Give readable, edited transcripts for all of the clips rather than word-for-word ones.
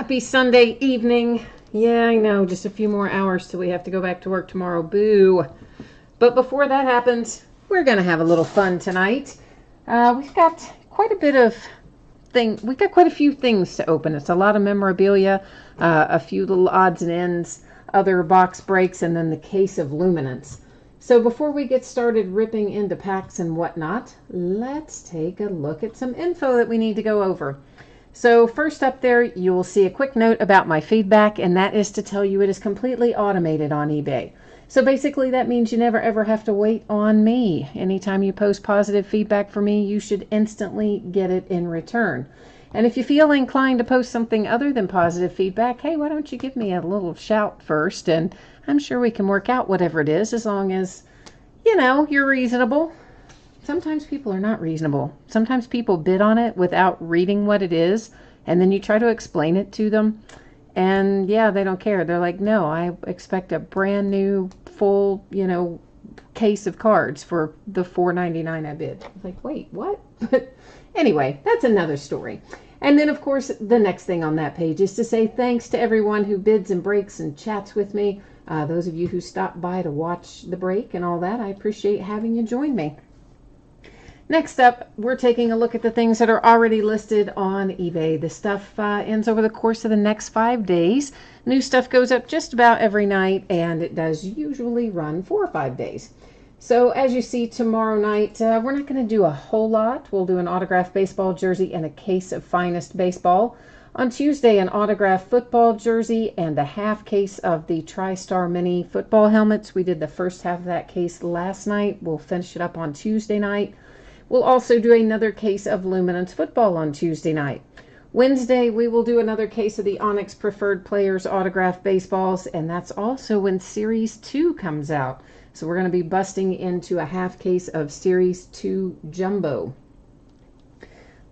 Happy Sunday evening. Yeah, I know, just a few more hours till we have to go back to work tomorrow. Boo. But before that happens, we're going to have a little fun tonight. We've got quite a few things to open. It's a lot of memorabilia, a few little odds and ends, other box breaks, and then the case of luminance. So before we get started ripping into packs and whatnot, let's take a look at some info that we need to go over. So first up there, you will see a quick note about my feedback, and that is to tell you it is completely automated on eBay. So basically that means you never ever have to wait on me. Anytime you post positive feedback for me, you should instantly get it in return. And if you feel inclined to post something other than positive feedback, hey, why don't you give me a little shout first, and I'm sure we can work out whatever it is, as long as, you're reasonable. Sometimes people are not reasonable. Sometimes people bid on it without reading what it is, and then you try to explain it to them, and yeah, they don't care. They're like, no, I expect a brand new full, case of cards for the $4.99 I bid. I'm like, wait, what? But anyway, that's another story. And then, of course, the next thing on that page is to say thanks to everyone who bids and breaks and chats with me. Those of you who stopped by to watch the break and all that, I appreciate having you join me. Next up, we're taking a look at the things that are already listed on eBay. The stuff ends over the course of the next 5 days. New stuff goes up just about every night, and it does usually run 4 or 5 days. So as you see, tomorrow night, we're not going to do a whole lot. We'll do an autographed baseball jersey and a case of finest baseball. On Tuesday, an autographed football jersey and a half case of the TriStar Mini football helmets. We did the first half of that case last night. We'll finish it up on Tuesday night. We'll also do another case of Luminance football on Tuesday night. Wednesday, we will do another case of the Onyx Preferred Players autographed baseballs, and that's also when Series 2 comes out. So we're going to be busting into a half case of Series 2 Jumbo.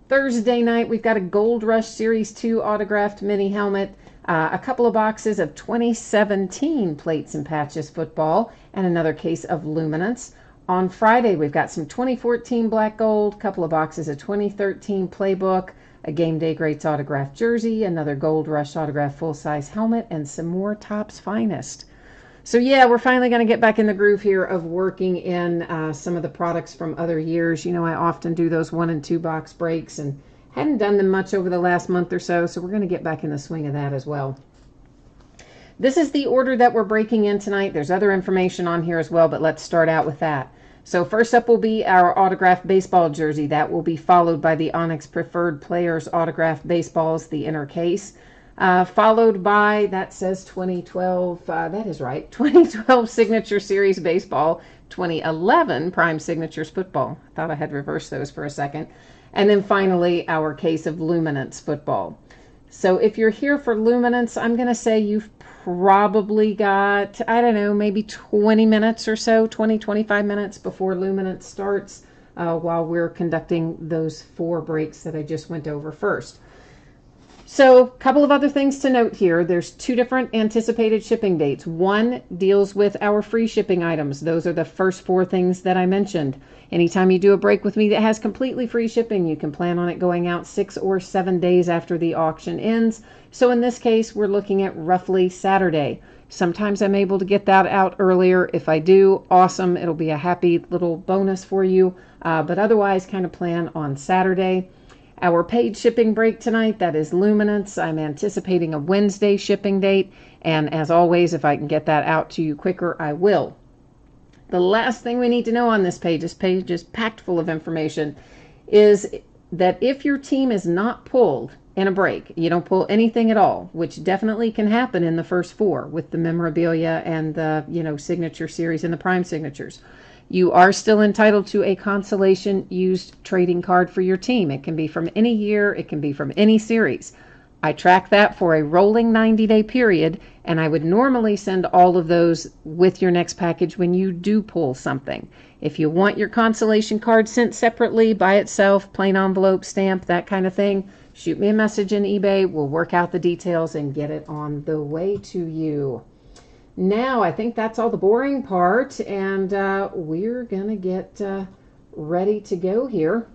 Thursday night, we've got a Gold Rush Series 2 autographed mini helmet, a couple of boxes of 2017 Plates and Patches football, and another case of Luminance. On Friday, we've got some 2014 Black Gold, a couple of boxes of 2013 Playbook, a Game Day Greats autographed jersey, another Gold Rush autographed full-size helmet, and some more Topps Finest. So yeah, we're finally going to get back in the groove here of working in some of the products from other years. I often do those 1 and 2 box breaks and hadn't done them much over the last month or so, so we're going to get back in the swing of that as well. This is the order that we're breaking in tonight. There's other information on here as well, but let's start out with that. So first up will be our autographed baseball jersey. That will be followed by the Onyx Preferred Players autographed baseballs, the inner case. Followed by, that says 2012, that is right, 2012 Signature Series Baseball, 2011 Prime Signatures Football. I thought I had reversed those for a second. And then finally, our case of Luminance Football. So if you're here for Luminance, I'm going to say you've probably got, I don't know, maybe 20 minutes or so, 25 minutes before Luminance starts while we're conducting those 4 breaks that I just went over first. So a couple of other things to note here. There's 2 different anticipated shipping dates. One deals with our free shipping items. Those are the first 4 things that I mentioned. Anytime you do a break with me that has completely free shipping, you can plan on it going out 6 or 7 days after the auction ends. So in this case, we're looking at roughly Saturday. Sometimes I'm able to get that out earlier. If I do, awesome. It'll be a happy little bonus for you. But otherwise, kind of plan on Saturday. Our paid shipping break tonight, that is Luminance. I'm anticipating a Wednesday shipping date. And as always, if I can get that out to you quicker, I will. The last thing we need to know on this page is packed full of information, is that if your team is not pulled in a break, you don't pull anything at all, which definitely can happen in the first 4 with the memorabilia and the, signature series and the prime signatures, you are still entitled to a consolation used trading card for your team. It can be from any year. It can be from any series. I track that for a rolling 90-day period, and I would normally send all of those with your next package when you do pull something. If you want your consolation card sent separately by itself, plain envelope, stamp, that kind of thing, shoot me a message in eBay. We'll work out the details and get it on the way to you. Now, I think that's all the boring part, and we're going to get ready to go here.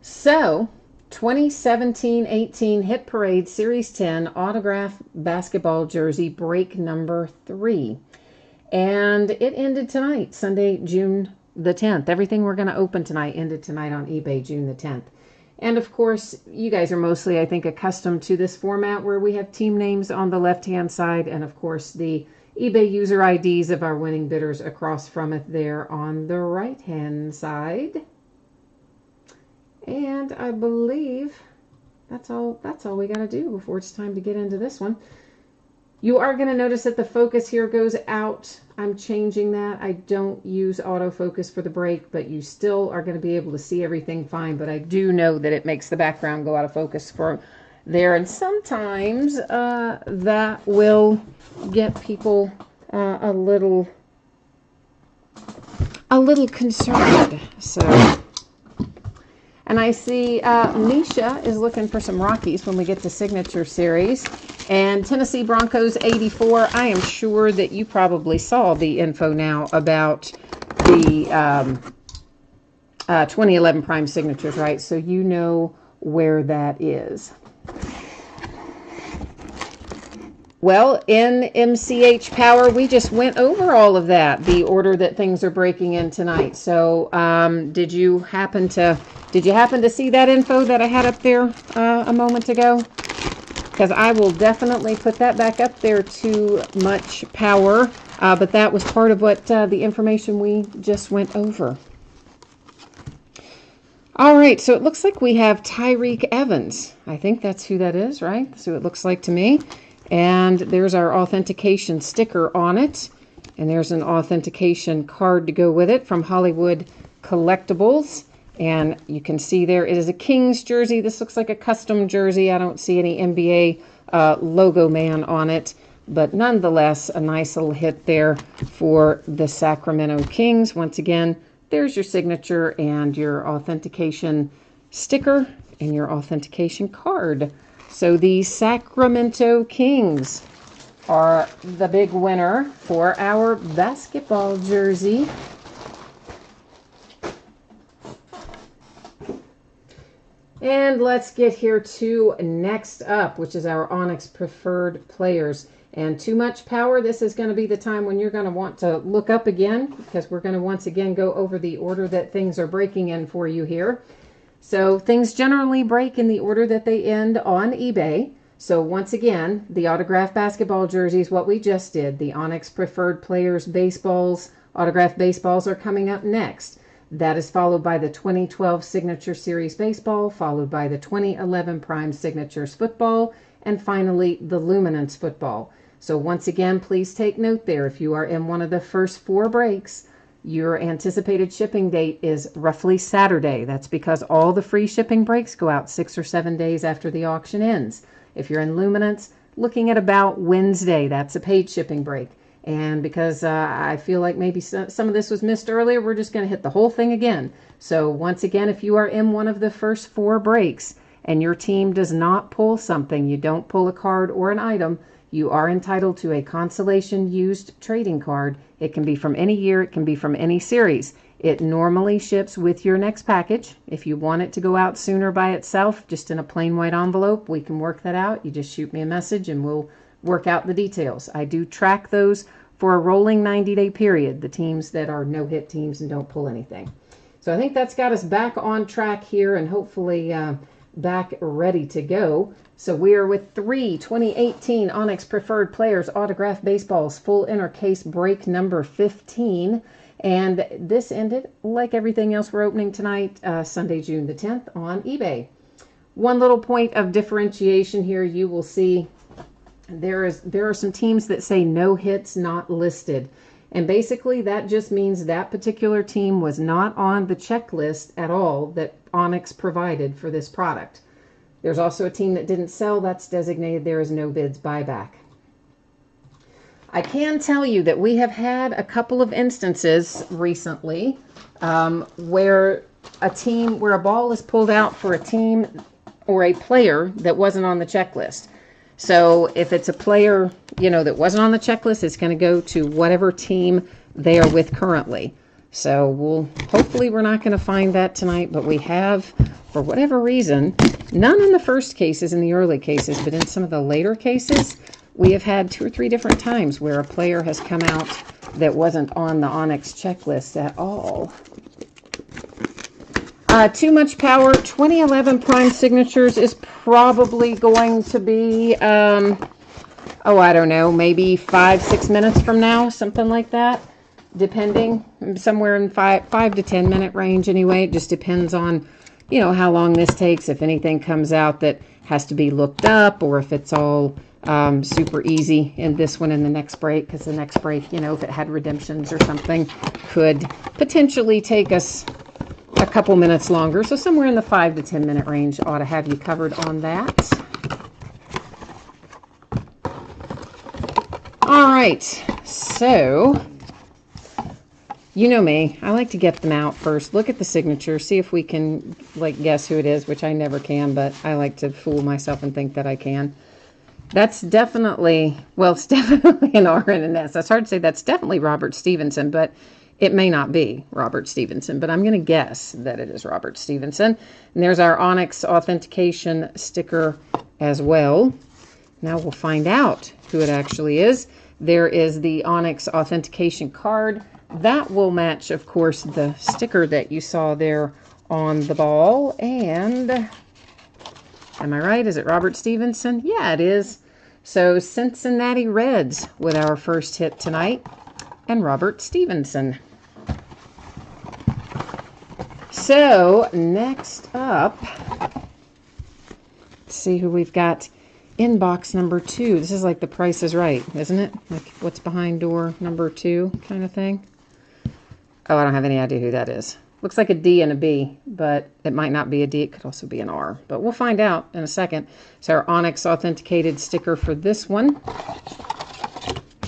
So, 2017-18 Hit Parade Series 10 autograph basketball jersey break number 3. And it ended tonight, Sunday, June the 10th. Everything we're going to open tonight ended tonight on eBay, June the 10th. And of course, you guys are mostly, I think, accustomed to this format where we have team names on the left-hand side and, of course, the eBay user IDs of our winning bidders across from it there on the right-hand side. And I believe that's all we got to do before it's time to get into this one. You are going to notice that the focus here goes out. I'm changing that. I don't use autofocus for the break, but you still are going to be able to see everything fine. But I do know that it makes the background go out of focus for there. And sometimes that will get people a little concerned. So... And I see Misha is looking for some Rockies when we get to Signature Series. And Tennessee Broncos 84. I am sure that you probably saw the info now about the 2011 Prime Signatures, right? So you know where that is. Well, in MCH Power, we just went over all of that, the order that things are breaking in tonight. So did you happen to see that info that I had up there a moment ago? Because I will definitely put that back up there to much power. But that was part of what the information we just went over. All right, so it looks like we have Tyreek Evans. I think that's who that is, right? That's who it looks like to me. And there's our authentication sticker on it. And there's an authentication card to go with it from Hollywood Collectibles. And you can see there it is a Kings jersey. This looks like a custom jersey. I don't see any NBA logo man on it. But nonetheless, a nice little hit there for the Sacramento Kings. Once again, there's your signature and your authentication sticker and your authentication card. So the Sacramento Kings are the big winner for our basketball jersey. And let's get here to next up, which is our Onyx Preferred Players. And too much power, this is going to be the time when you're going to want to look up again, because we're going to once again go over the order that things are breaking in for you here. So things generally break in the order that they end on eBay. So once again, the autographed basketball jerseys, what we just did, the Onyx Preferred Players baseballs, autographed baseballs are coming up next. That is followed by the 2012 Signature Series baseball, followed by the 2011 Prime Signatures football, and finally the Luminance football. So once again, please take note there. If you are in one of the first 4 breaks, your anticipated shipping date is roughly Saturday. That's because all the free shipping breaks go out 6 or 7 days after the auction ends. If you're in Luminance, looking at about Wednesday, that's a paid shipping break. And because I feel like maybe some of this was missed earlier, we're just going to hit the whole thing again. So once again, if you are in one of the first 4 breaks and your team does not pull something, you don't pull a card or an item, you are entitled to a consolation used trading card. It can be from any year, it can be from any series. It normally ships with your next package. If you want it to go out sooner by itself, just in a plain white envelope, we can work that out. You just shoot me a message and we'll work out the details. I do track those for a rolling 90-day period, the teams that are no-hit teams and don't pull anything. So I think that's got us back on track here and hopefully back ready to go. So we are with 3 2018 Onyx Preferred Players autographed baseballs, full inner case break number 15. And this ended, like everything else we're opening tonight, Sunday, June the 10th on eBay. One little point of differentiation here, you will see there are some teams that say no hits not listed. And basically that just means that particular team was not on the checklist at all that Onyx provided for this product. There's also a team that didn't sell. That's designated there as no bids buyback. I can tell you that we have had a couple of instances recently where a ball is pulled out for a team or a player that wasn't on the checklist. So if it's a player, that wasn't on the checklist, it's going to go to whatever team they are with currently. So hopefully we're not going to find that tonight, but we have, for whatever reason, none in the first cases, in the early cases, but in some of the later cases, we have had 2 or 3 different times where a player has come out that wasn't on the Onyx checklist at all. Too much power. 2011 prime signatures is probably going to be, I don't know, maybe 5-6 minutes from now, something like that. Depending, somewhere in 5 to 10 minute range anyway. It just depends on, you know, how long this takes. If anything comes out that has to be looked up, or if it's all super easy in this one in the next break, because the next break, you know, if it had redemptions or something, could potentially take us a couple minutes longer. So somewhere in the 5 to 10 minute range ought to have you covered on that. All right, so you know me, I like to get them out first, look at the signature, see if we can like guess who it is, which I never can, but I like to fool myself and think that I can. That's definitely, well, it's definitely an R and an S. It's hard to say that's definitely Robert Stevenson, but it may not be Robert Stevenson, but I'm going to guess that it is Robert Stevenson. And there's our Onyx authentication sticker as well. Now we'll find out who it actually is. There is the Onyx authentication card. That will match, of course, the sticker that you saw there on the ball. And am I right? Is it Robert Stevenson? Yeah, it is. So Cincinnati Reds with our first hit tonight, and Robert Stevenson. So next up, let's see who we've got in box number 2. This is like The Price is Right, isn't it? Like what's behind door number 2 kind of thing. Oh, I don't have any idea who that is. Looks like a D and a B, but it might not be a D. It could also be an R, but we'll find out in a second. So our Onyx authenticated sticker for this one.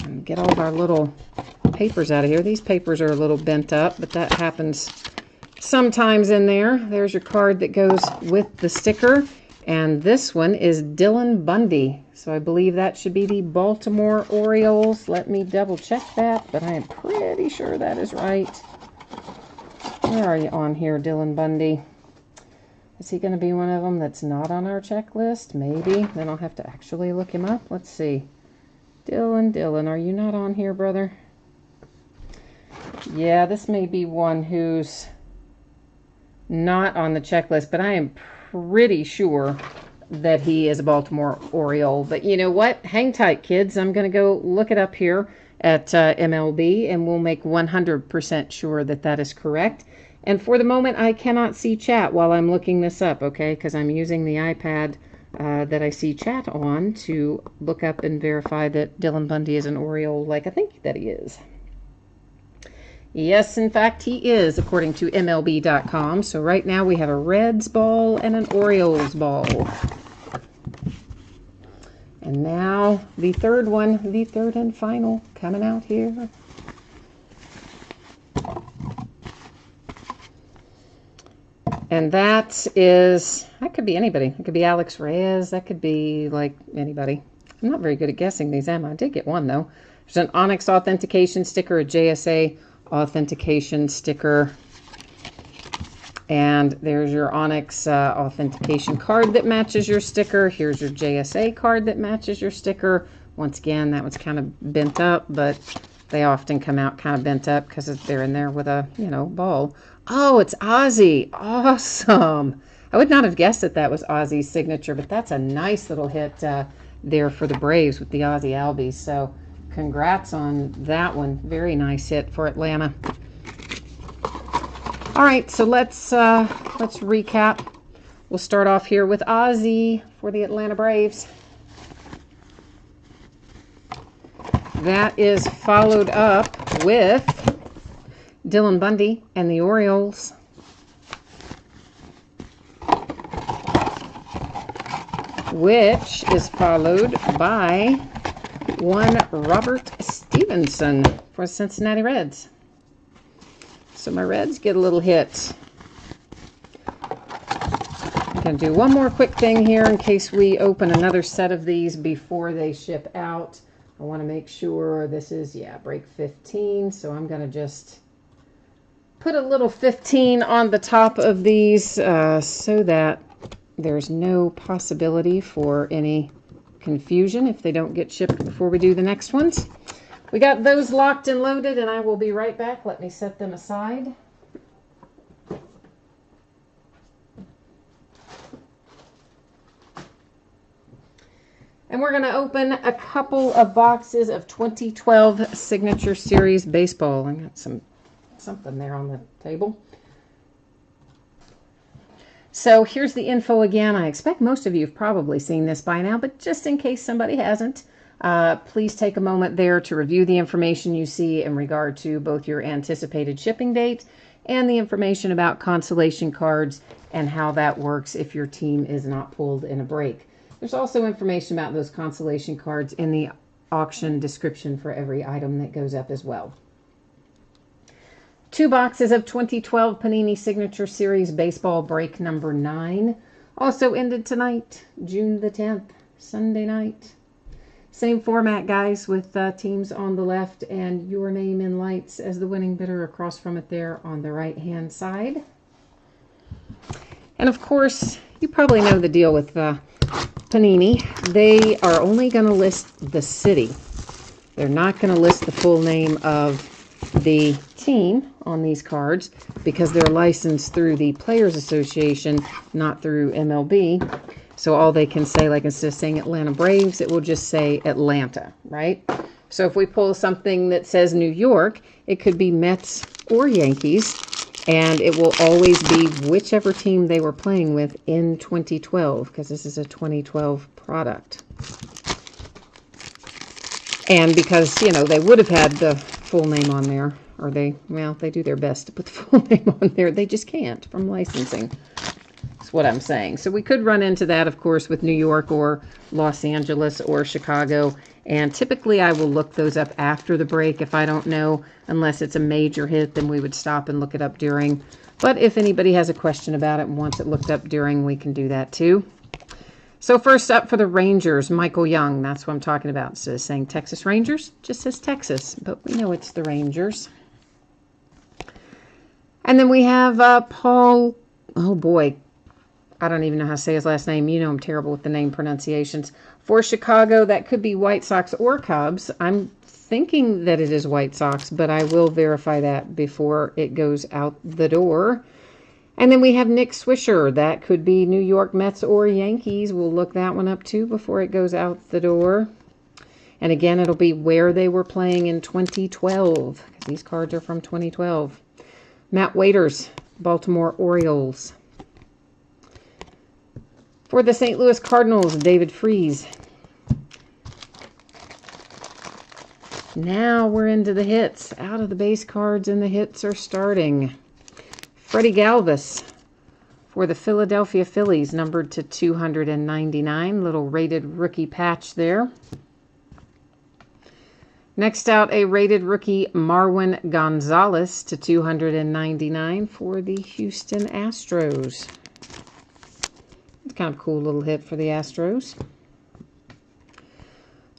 And get all of our little papers out of here. These papers are a little bent up, but that happens sometimes in there. There's your card that goes with the sticker. And this one is Dylan Bundy. So I believe that should be the Baltimore Orioles. Let me double check that, but I am pretty sure that is right. Where are you on here, Dylan Bundy? Is he going to be one of them that's not on our checklist? Maybe. Then I'll have to actually look him up. Let's see. Dylan, are you not on here, brother? Yeah, this may be one who's not on the checklist, but I am pretty sure that he is a Baltimore Oriole. But you know what? Hang tight, kids. I'm going to go look it up here at MLB, and we'll make 100% sure that that is correct. And for the moment, I cannot see chat while I'm looking this up, okay? Because I'm using the iPad that I see chat on to look up and verify that Dylan Bundy is an Oriole, like I think that he is. Yes, in fact, he is, according to MLB.com. So right now we have a Reds ball and an Orioles ball. And now the third one, the third and final, coming out here. And that could be anybody. It could be Alex Reyes. That could be like anybody. I'm not very good at guessing these, am I? I did get one, though. There's an Onyx authentication sticker, a JSA authentication sticker, and there's your Onyx authentication card that matches your sticker. Here's your JSA card that matches your sticker. Once again, that one's kind of bent up, but they often come out kind of bent up because they're in there with a, ball. Oh, it's Ozzy. Awesome. I would not have guessed that that was Ozzy's signature, but that's a nice little hit there for the Braves with the Ozzy Albies. So congrats on that one. Very nice hit for Atlanta. All right, so let's recap. We'll start off here with Ozzy for the Atlanta Braves. That is followed up with Dylan Bundy and the Orioles. Which is followed by one Robert Stevenson for Cincinnati Reds. So my Reds get a little hit. I'm going to do one more quick thing here in case we open another set of these before they ship out. I want to make sure this is, break 15. So I'm going to just Put a little 15 on the top of these so that there's no possibility for any confusion if they don't get shipped before we do the next ones. We got those locked and loaded, and I will be right back. Let me set them aside. And we're going to open a couple of boxes of 2012 Signature Series Baseball. I got something there on the table. So here's the info again. I expect most of you have probably seen this by now, but just in case somebody hasn't, please take a moment there to review the information you see in regard to both your anticipated shipping date and the information about consolation cards and how that works if your team is not pulled in a break. There's also information about those consolation cards in the auction description for every item that goes up as well. 2 boxes of 2012 Panini Signature Series Baseball break number 9. Also ended tonight, June the 10th, Sunday night. Same format, guys, with teams on the left and your name in lights as the winning bidder across from it there on the right-hand side. And, of course, you probably know the deal with Panini. They are only going to list the city. They're not going to list the full name of the team on these cards because they're licensed through the Players Association, not through MLB. So all they can say, like instead of saying Atlanta Braves, it will just say Atlanta, right? So if we pull something that says New York, it could be Mets or Yankees, and it will always be whichever team they were playing with in 2012, because this is a 2012 product. And because, you know, they would have had the full name on there, or they do their best to put the full name on there. They just can't from licensing. That's what I'm saying. So we could run into that, of course, with New York or Los Angeles or Chicago. And typically I will look those up after the break if I don't know. Unless it's a major hit, then we would stop and look it up during. But if anybody has a question about it and wants it looked up during, we can do that too. So first up for the Rangers, Michael Young. That's what I'm talking about. Instead of saying Texas Rangers, just says Texas. But we know it's the Rangers. And then we have Paul, oh boy, I don't even know how to say his last name. You know I'm terrible with the name pronunciations. For Chicago, that could be White Sox or Cubs. I'm thinking that it is White Sox, but I will verify that before it goes out the door. And then we have Nick Swisher. That could be New York Mets or Yankees. We'll look that one up too before it goes out the door. And again, it'll be where they were playing in 2012. These cards are from 2012. Matt Waiters, Baltimore Orioles. For the St. Louis Cardinals, David Freese. Now we're into the hits. Out of the base cards and the hits are starting. Freddie Galvis for the Philadelphia Phillies, numbered to 299. Little rated rookie patch there. Next out, a rated rookie Marwin Gonzalez to 299 for the Houston Astros. It's kind of a cool little hit for the Astros.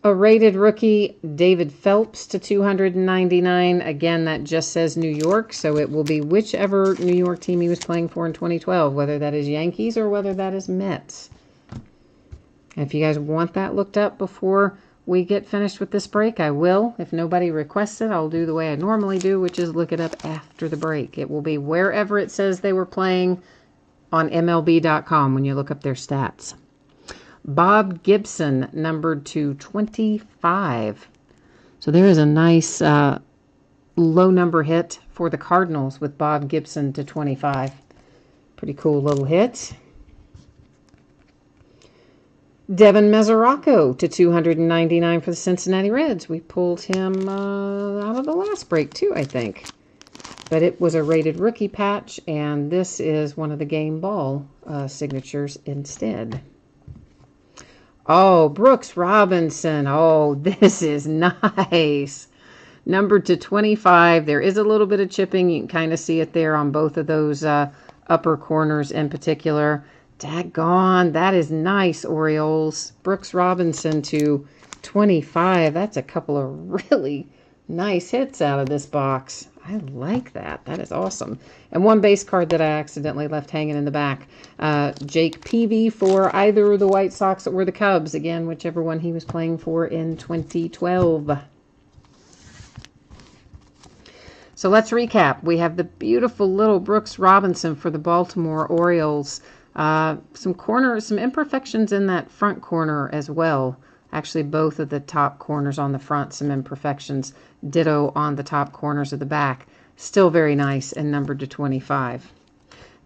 A rated rookie David Phelps to 299. Again, that just says New York, so it will be whichever New York team he was playing for in 2012, whether that is Yankees or whether that is Mets. And if you guys want that looked up before we get finished with this break, I will. If nobody requests it, I'll do the way I normally do, which is look it up after the break. It will be wherever it says they were playing on MLB.com when you look up their stats. Bob Gibson, numbered to 25. So there is a nice low number hit for the Cardinals with Bob Gibson to 25. Pretty cool little hit. Devin Mesoraco to 299 for the Cincinnati Reds. We pulled him out of the last break too, I think. But it was a rated rookie patch, and this is one of the game ball signatures instead. Oh, Brooks Robinson. Oh, this is nice. Numbered to 25. There is a little bit of chipping. You can kind of see it there on both of those upper corners in particular. Daggone, that is nice, Orioles. Brooks Robinson to 25. That's a couple of really nice hits out of this box. I like that. That is awesome. And one base card that I accidentally left hanging in the back. Jake Peavy for either the White Sox or the Cubs. Again, whichever one he was playing for in 2012. So let's recap. We have the beautiful little Brooks Robinson for the Baltimore Orioles. Some imperfections in that front corner as well. Actually, both of the top corners on the front, some imperfections. Ditto on the top corners of the back. Still very nice and numbered to 25.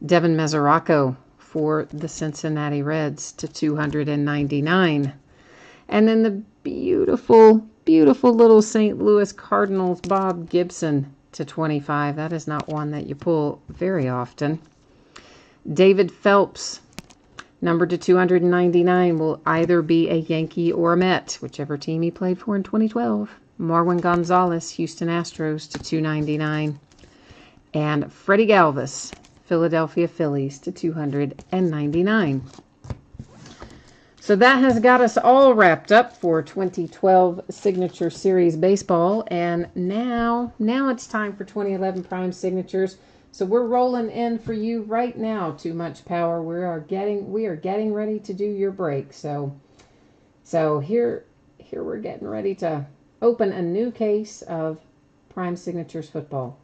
Devin Mesoraco for the Cincinnati Reds to 299. And then the beautiful, beautiful little St. Louis Cardinals Bob Gibson to 25. That is not one that you pull very often. David Phelps, numbered to 299, will either be a Yankee or a Met, whichever team he played for in 2012. Marwin Gonzalez, Houston Astros to 299. And Freddie Galvis, Philadelphia Phillies to 299. So that has got us all wrapped up for 2012 Signature Series Baseball. And now it's time for 2011 Prime Signatures. So we're rolling in for you right now. Too much power. We are getting ready to do your break. So here we're getting ready to open a new case of Prime Signatures football.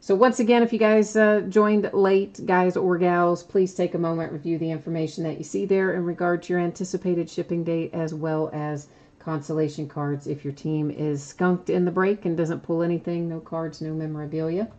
So once again, if you guys joined late, guys or gals, please take a moment, review the information that you see there in regard to your anticipated shipping date, as well as consolation cards if your team is skunked in the break and doesn't pull anything. No cards, no memorabilia.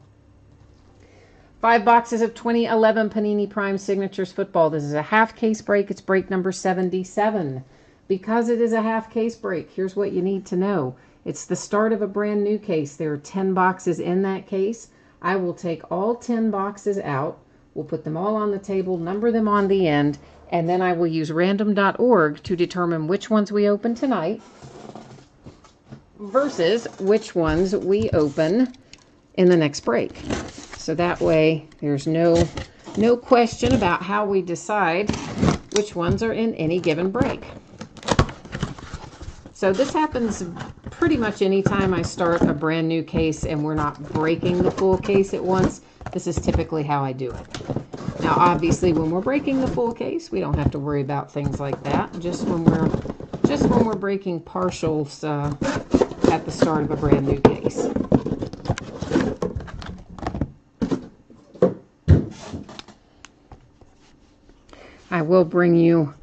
5 boxes of 2011 Panini Prime Signatures football. This is a half case break. It's break number 77. Because it is a half case break, here's what you need to know. It's the start of a brand new case. There are 10 boxes in that case. I will take all 10 boxes out. We'll put them all on the table, number them on the end, and then I will use random.org to determine which ones we open tonight versus which ones we open in the next break. So that way there's no question about how we decide which ones are in any given break. So this happens pretty much anytime I start a brand new case and we're not breaking the full case at once. This is typically how I do it. Now obviously when we're breaking the full case, we don't have to worry about things like that. Just when we're breaking partials at the start of a brand new case. I will bring you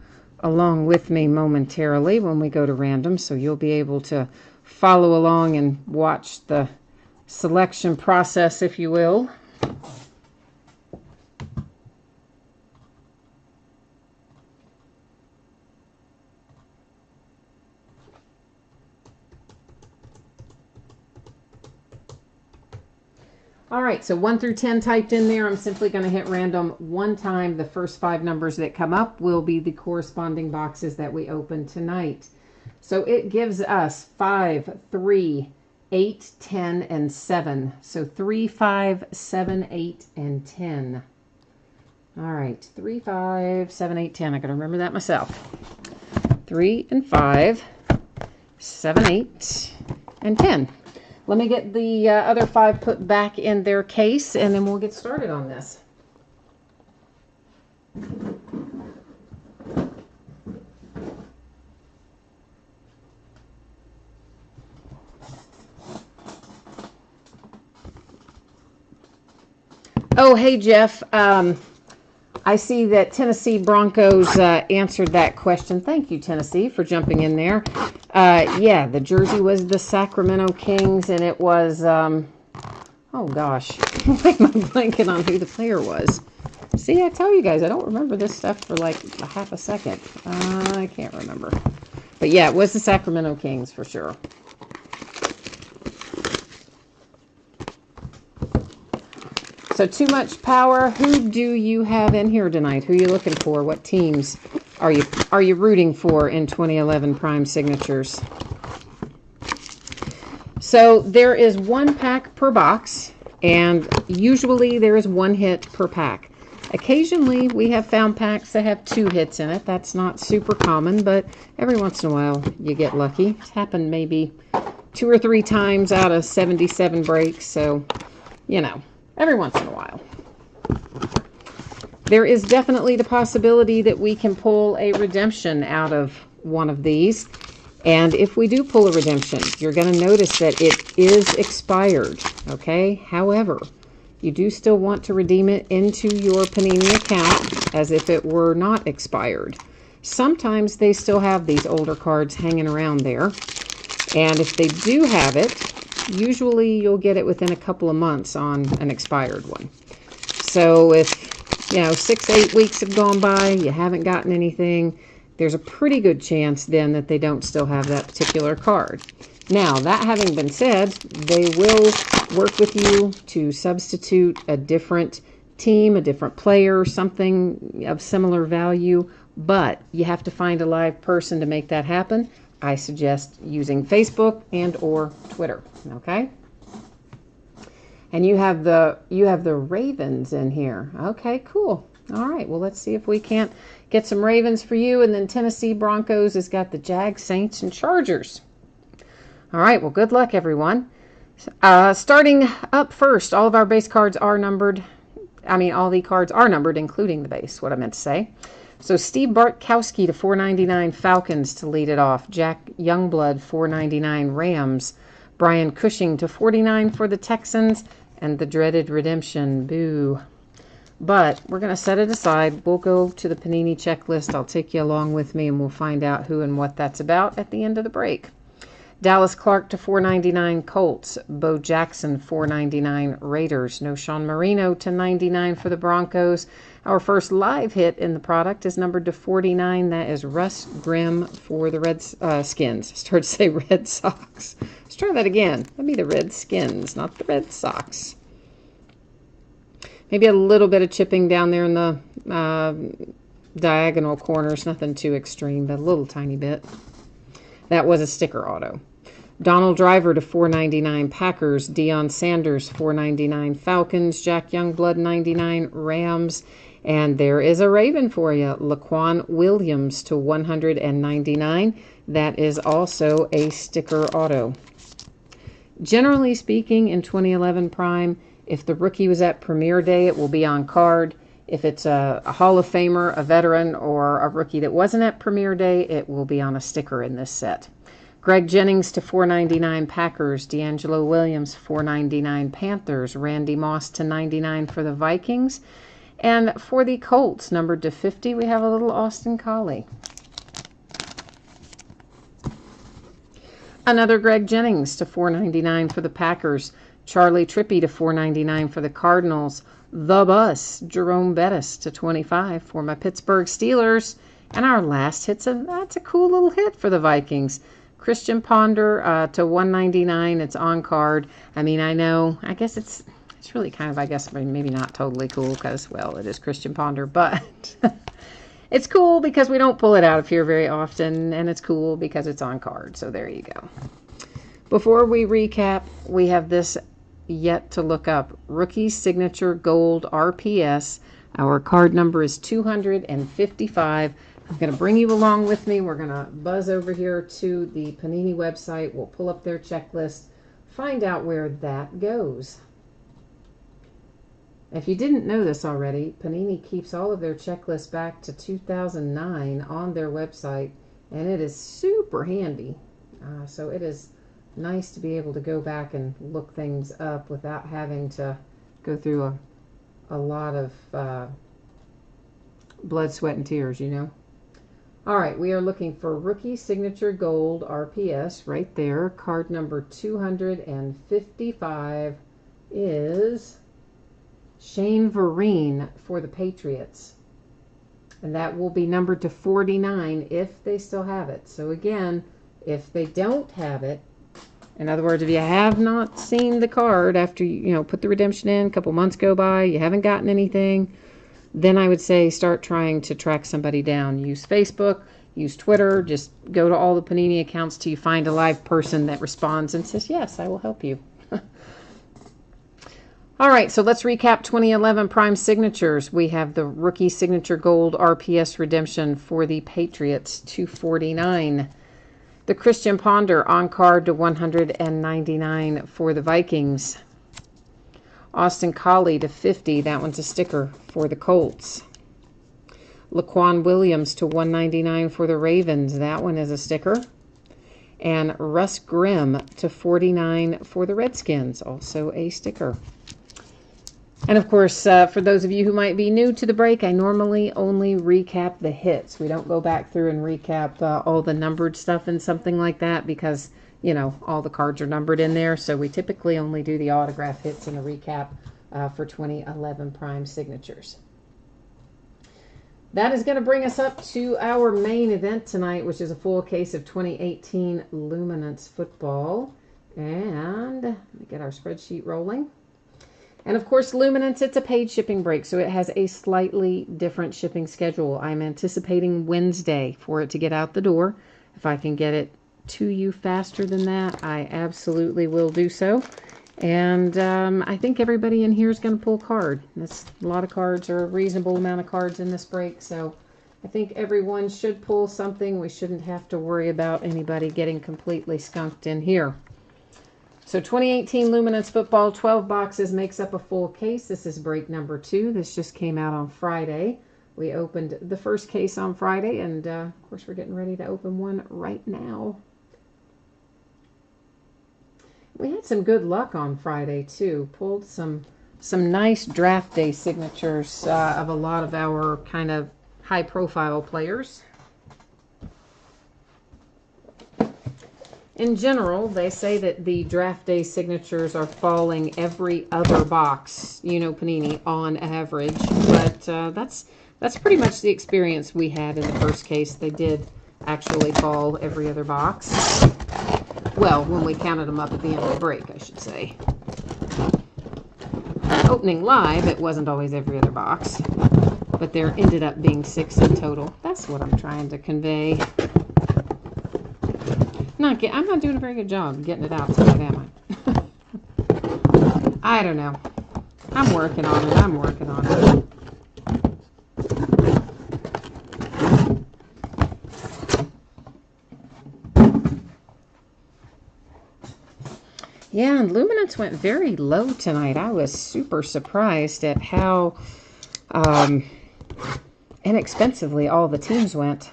along with me momentarily when we go to random, so you'll be able to follow along and watch the selection process, if you will. All right, so 1 through 10 typed in there. I'm simply going to hit random one time. The first 5 numbers that come up will be the corresponding boxes that we open tonight. So it gives us 5, 3, 8, 10, and 7. So 3, 5, 7, 8, and 10. All right, 3, 5, 7, 8, 10. I got to remember that myself. 3 and 5, 7, 8, and 10. Let me get the other 5 put back in their case, and then we'll get started on this. Oh, hey, Jeff. I see that Tennessee Broncos answered that question. Thank you, Tennessee, for jumping in there. Yeah, the jersey was the Sacramento Kings, and it was, oh gosh, why am I blanking on who the player was? See, I tell you guys, I don't remember this stuff for like a half a second. I can't remember. But yeah, it was the Sacramento Kings for sure. So too much power. Who do you have in here tonight? Who are you looking for? What teams are you rooting for in 2011 Prime Signatures? So there is 1 pack per box, and usually there is 1 hit per pack. Occasionally we have found packs that have 2 hits in it. That's not super common, but every once in a while you get lucky. It's happened maybe 2 or 3 times out of 77 breaks, so, you know, every once in a while. There is definitely the possibility that we can pull a redemption out of one of these. And if we do pull a redemption, you're going to notice that it is expired, okay? However, you do still want to redeem it into your Panini account as if it were not expired. Sometimes they still have these older cards hanging around there. And if they do have it, usually you'll get it within a couple of months on an expired one. So if, 6, 8 weeks have gone by, you haven't gotten anything, there's a pretty good chance then that they don't still have that particular card. Now, that having been said, they will work with you to substitute a different team, a different player, something of similar value, but you have to find a live person to make that happen. I suggest using Facebook and or Twitter, okay? And you have the Ravens in here. Okay, cool. All right, well, let's see if we can't get some Ravens for you. And then Tennessee Broncos has got the Jags, Saints, and Chargers. All right, well, good luck, everyone. Starting up first, all of our base cards are numbered. All the cards are numbered, including the base, what I meant to say. So Steve Bartkowski to 499 Falcons to lead it off. Jack Youngblood, 499 Rams. Brian Cushing to 49 for the Texans. And the dreaded redemption, boo. But we're going to set it aside. We'll go to the Panini checklist. I'll take you along with me, and we'll find out who and what that's about at the end of the break. Dallas Clark to 499 Colts. Bo Jackson, 499 Raiders. No Sean Marino to 99 for the Broncos. Our first live hit in the product is numbered to 49. That is Russ Grimm for the Red Skins. I started to say Red Sox. Let's try that again. That'd be the Red Skins, not the Red Sox. Maybe a little bit of chipping down there in the diagonal corners. Nothing too extreme, but a little tiny bit. That was a sticker auto. Donald Driver to 499 Packers. Deion Sanders, 499 Falcons. Jack Youngblood, 99 Rams. And there is a Raven for you. Laquan Williams to 199. That is also a sticker auto. Generally speaking, in 2011 Prime, if the rookie was at Premier Day, it will be on card. If it's a Hall of Famer, a veteran, or a rookie that wasn't at Premier Day, it will be on a sticker in this set. Greg Jennings to 499 Packers. D'Angelo Williams, 499 Panthers. Randy Moss to 99 for the Vikings. And for the Colts, numbered to 50, we have a little Austin Collie. Another Greg Jennings to 499 for the Packers. Charlie Trippy to 499 for the Cardinals. The Bus, Jerome Bettis to 25 for my Pittsburgh Steelers. And our last hit's that's a cool little hit for the Vikings. Christian Ponder to 199. It's on card. I know. I guess it's really kind of, maybe not totally cool because, well, it is Christian Ponder, but it's cool because we don't pull it out of here very often, and it's cool because it's on card. So there you go. Before we recap, we have this yet to look up. Rookie Signature Gold RPS. Our card number is 255. I'm going to bring you along with me. We're going to buzz over here to the Panini website. We'll pull up their checklist, find out where that goes. If you didn't know this already, Panini keeps all of their checklists back to 2009 on their website, and it is super handy. So it is nice to be able to go back and look things up without having to go through a lot of blood, sweat, and tears, All right, we are looking for Rookie Signature Gold RPS right there. Card number 255 is Shane Vereen for the Patriots. And that will be numbered to 49 if they still have it. So again, if they don't have it, in other words, if you have not seen the card after you put the redemption in, a couple months go by, you haven't gotten anything, then I would say start trying to track somebody down. Use Facebook, use Twitter, just go to all the Panini accounts till you find a live person that responds and says, yes, I will help you. All right, so let's recap 2011 Prime Signatures. We have the Rookie Signature Gold RPS redemption for the Patriots, 249. The Christian Ponder on card to 199 for the Vikings. Austin Collie to 50. That one's a sticker for the Colts. Laquan Williams to 199 for the Ravens. That one is a sticker. And Russ Grimm to 49 for the Redskins. Also a sticker. And of course, for those of you who might be new to the break, I normally only recap the hits. We don't go back through and recap all the numbered stuff and something like that because, you know, all the cards are numbered in there. So we typically only do the autograph hits and a recap for 2011 Prime signatures. That is going to bring us up to our main event tonight, which is a full case of 2018 Luminance football. And let me get our spreadsheet rolling. And of course, Luminance, it's a paid shipping break, so it has a slightly different shipping schedule. I'm anticipating Wednesday for it to get out the door. If I can get it to you faster than that, I absolutely will do so. And I think everybody in here is going to pull a card. That's a lot of cards, or a reasonable amount of cards in this break, so I think everyone should pull something. We shouldn't have to worry about anybody getting completely skunked in here. So 2018 Luminance football, 12 boxes, makes up a full case. This is break number 2. This just came out on Friday. We opened the first case on Friday, and of course we're getting ready to open one right now. We had some good luck on Friday too. Pulled some nice draft day signatures of a lot of our kind of high profile players. In general, they say that the draft day signatures are falling every other box, you know, Panini, on average. But that's pretty much the experience we had in the first case. They did actually fall every other box. Well, when we counted them up at the end of the break, I should say. Opening live, it wasn't always every other box. But there ended up being 6 in total. That's what I'm trying to convey. I'm not doing a very good job getting it out tonight, am I? I don't know. I'm working on it. I'm working on it. Yeah, and Luminance went very low tonight. I was super surprised at how inexpensively all the teams went.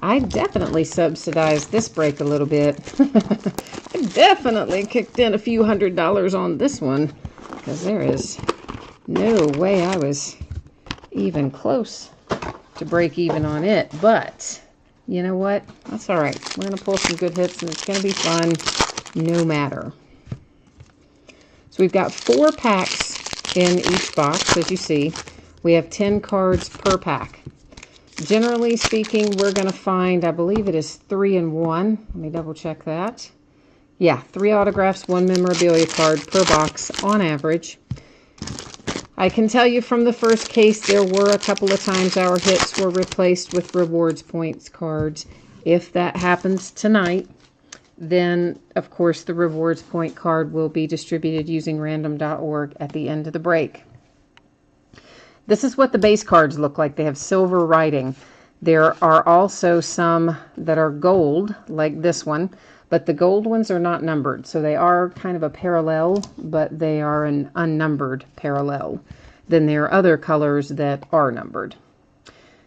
I definitely subsidized this break a little bit. I definitely kicked in a few $100s on this one because there is no way I was even close to break even on it. But you know what? That's all right. We're going to pull some good hits and it's going to be fun no matter. So we've got 4 packs in each box, as you see. We have 10 cards per pack. Generally speaking, we're going to find, I believe it is 3 in 1. Let me double check that. Yeah, 3 autographs, 1 memorabilia card per box on average. I can tell you from the first case, there were a couple of times our hits were replaced with rewards points cards. If that happens tonight, then of course the rewards point card will be distributed using random.org at the end of the break. This is what the base cards look like. They have silver writing. There are also some that are gold, like this one, but the gold ones are not numbered. So they are kind of a parallel, but they are an unnumbered parallel. Then there are other colors that are numbered.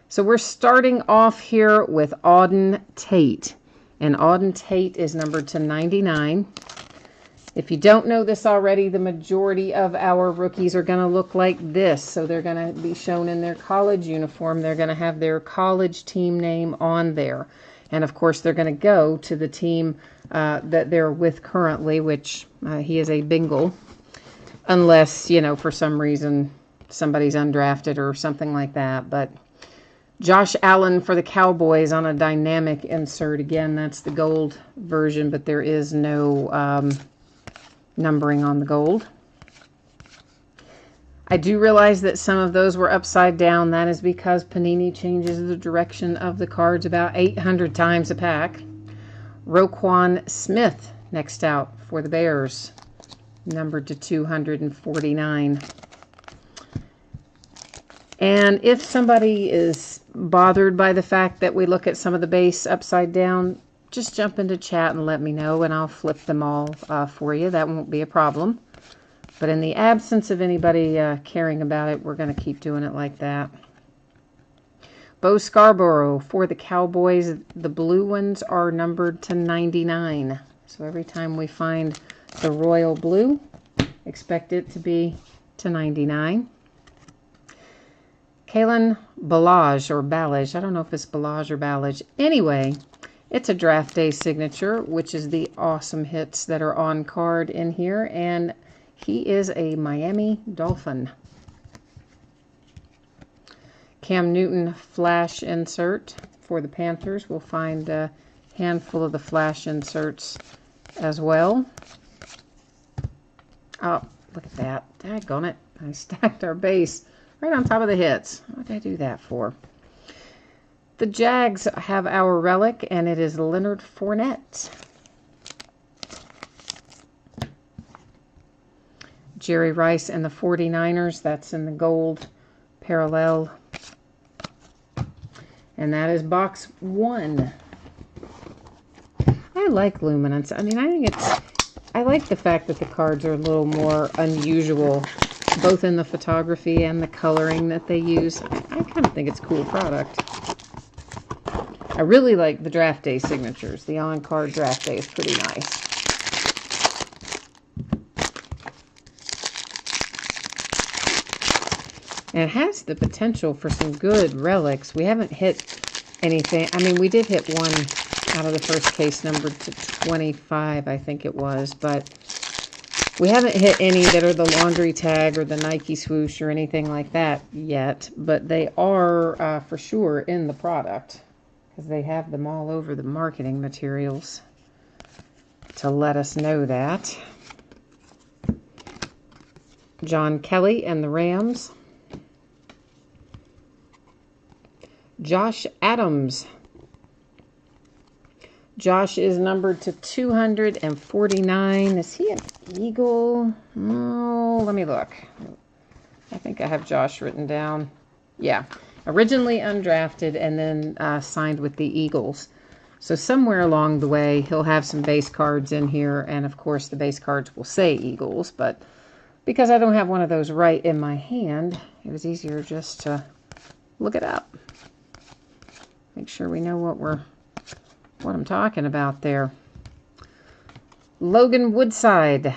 So we're starting off here with Auden Tate. And Auden Tate is numbered to 99. If you don't know this already, the majority of our rookies are going to look like this. So they're going to be shown in their college uniform. They're going to have their college team name on there. And of course, they're going to go to the team that they're with currently, which he is a Bengal. Unless, you know, for some reason somebody's undrafted or something like that. But Josh Allen for the Cowboys on a dynamic insert. Again, that's the gold version, but there is no numbering on the gold. I do realize that some of those were upside down. That is because Panini changes the direction of the cards about 800 times a pack. Roquan Smith next out for the Bears, numbered to 249. And if somebody is bothered by the fact that we look at some of the base upside down, just jump into chat and let me know, and I'll flip them all for you. That won't be a problem. But in the absence of anybody caring about it, we're going to keep doing it like that. Bo Scarborough for the Cowboys. The blue ones are numbered to 99. So every time we find the royal blue, expect it to be to 99. Kalen Ballage or Ballage. I don't know if it's Ballage or Ballage. Anyway, it's a draft day signature, which is the awesome hits that are on card in here. And he is a Miami Dolphin. Cam Newton flash insert for the Panthers. We'll find a handful of the flash inserts as well. Oh, look at that. Daggone it. I stacked our base right on top of the hits. What did I do that for? The Jags have our relic, and it is Leonard Fournette. Jerry Rice and the 49ers. That's in the gold parallel. And that is box 1. I like luminance. I mean, I like the fact that the cards are a little more unusual, both in the photography and the coloring that they use. I kind of think it's a cool product. I really like the draft day signatures. The on-card draft day is pretty nice. And it has the potential for some good relics. We haven't hit anything. I mean, we did hit one out of the first case numbered to 25, I think it was. But we haven't hit any that are the laundry tag or the Nike swoosh or anything like that yet. But they are for sure in the product, because they have them all over the marketing materials to let us know that. John Kelly and the Rams. Josh Adams. Josh is numbered to 249. Is he an Eagle? Oh, let me look. I think I have Josh written down. Yeah. Originally undrafted and then signed with the Eagles. So somewhere along the way, he'll have some base cards in here. And of course, the base cards will say Eagles. But because I don't have one of those right in my hand, it was easier just to look it up. Make sure we know what I'm talking about there. Logan Woodside.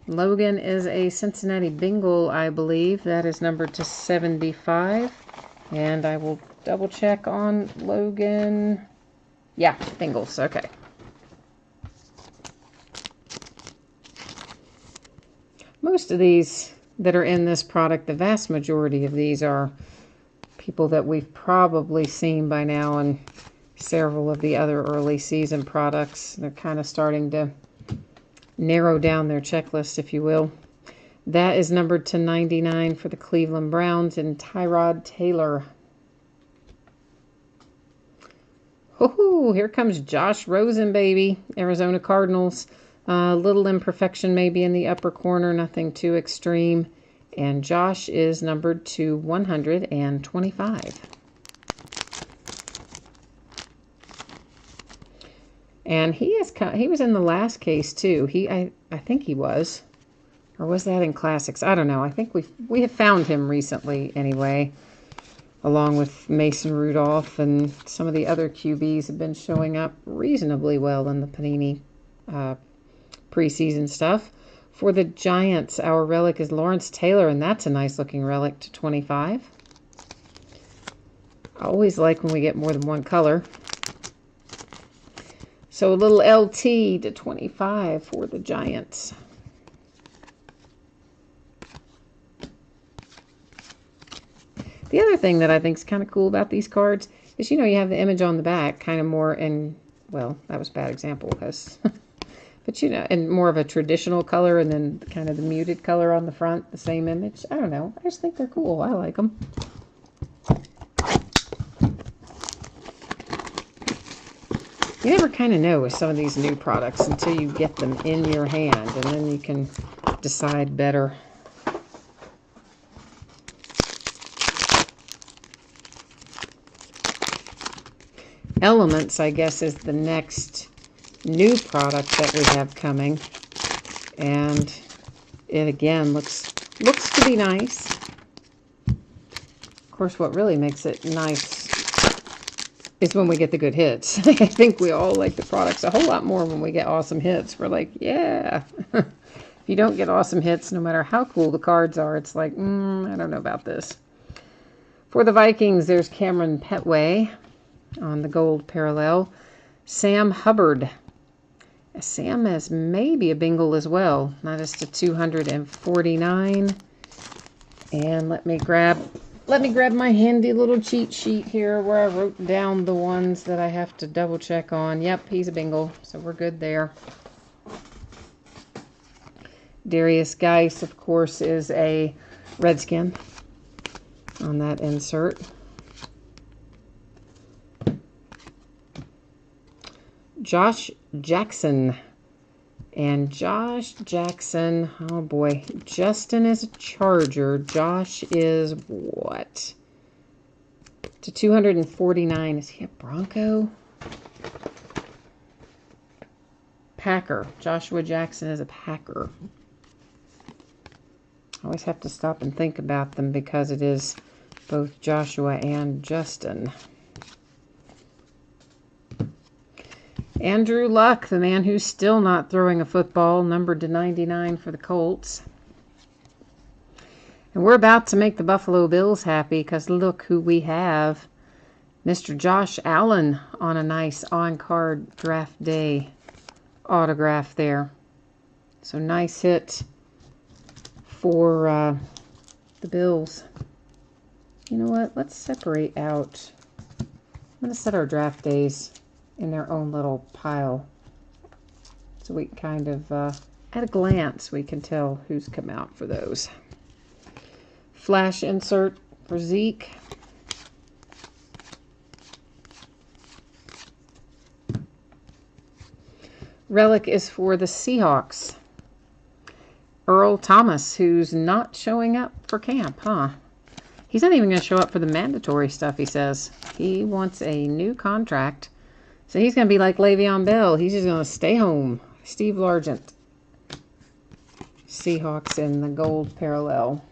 Logan is a Cincinnati Bengal, I believe. That is numbered to 75. And I will double check on Logan. Yeah, Bengals. Okay. Most of these that are in this product, the vast majority of these are people that we've probably seen by now in several of the other early season products. They're kind of starting to narrow down their checklist, if you will. That is numbered to 99 for the Cleveland Browns and Tyrod Taylor. Oh, here comes Josh Rosen, baby. Arizona Cardinals. Little imperfection maybe in the upper corner, nothing too extreme. And Josh is numbered to 125. And he was in the last case too. I think he was. Or was that in Classics? I don't know. I think we have found him recently anyway. Along with Mason Rudolph, and some of the other QBs have been showing up reasonably well in the Panini preseason stuff. For the Giants, our relic is Lawrence Taylor, and that's a nice looking relic to 25. I always like when we get more than one color. So a little LT to 25 for the Giants. The other thing that I think is kind of cool about these cards is, you know, you have the image on the back, kind of more in, well, that was a bad example, because... But, you know, and more of a traditional color, and then kind of the muted color on the front, the same image. I don't know. I just think they're cool. I like them. You never kind of know with some of these new products until you get them in your hand, and then you can decide better. Elements, I guess, is the next new product that we have coming. And it, again, looks to be nice. Of course, what really makes it nice is when we get the good hits. I think we all like the products a whole lot more when we get awesome hits. We're like, yeah. If you don't get awesome hits, no matter how cool the cards are, it's like, I don't know about this. For the Vikings, there's Cameron Petway on the gold parallel. Sam Hubbard. Sam has maybe a bingle as well. That is to 249. And let me grab my handy little cheat sheet here where I wrote down the ones that I have to double check on. Yep, he's a bingle, so we're good there. Darius Geis, of course, is a Redskin on that insert. Josh Jackson. And Josh Jackson, oh boy, Justin is a Charger. Josh is what? To 249. Is he a Bronco? Packer. Joshua Jackson is a Packer. I always have to stop and think about them because it is both Joshua and Justin. Andrew Luck, the man who's still not throwing a football, numbered to 99 for the Colts. And we're about to make the Buffalo Bills happy because look who we have. Mr. Josh Allen on a nice on-card draft day autograph there. So nice hit for the Bills. You know what? Let's separate out. I'm going to set our draft days in their own little pile. So we kind of, at a glance, we can tell who's come out for those. Flash insert for Zeke. Relic is for the Seahawks. Earl Thomas, who's not showing up for camp, huh? He's not even going to show up for the mandatory stuff, he says. He wants a new contract. So he's going to be like Le'Veon Bell. He's just going to stay home. Steve Largent. Seahawks in the gold parallel.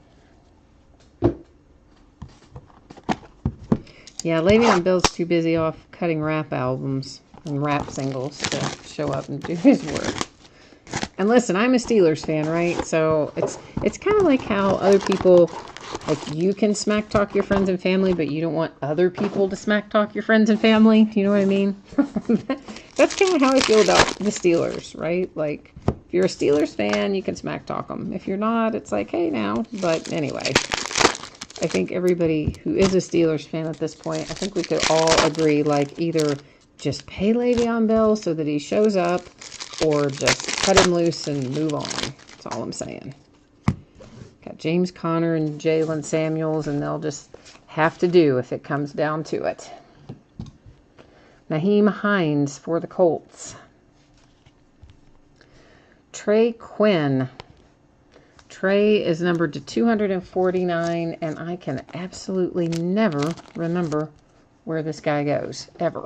Yeah, Le'Veon Bell's too busy off cutting rap albums and rap singles to show up and do his work. And listen, I'm a Steelers fan, right? So it's kind of like how other people, like you can smack talk your friends and family, but you don't want other people to smack talk your friends and family. You know what I mean? That's kind of how I feel about the Steelers, right? Like, if you're a Steelers fan, you can smack talk them. If you're not, it's like, hey now. But anyway, I think everybody who is a Steelers fan at this point, I think we could all agree, like, either just pay Le'Veon Bell so that he shows up, or just cut him loose and move on. That's all I'm saying. Got James Conner and Jalen Samuels, and they'll just have to do if it comes down to it. Naheem Hines for the Colts. Trey Quinn. Trey is numbered to 249, and I can absolutely never remember where this guy goes, ever.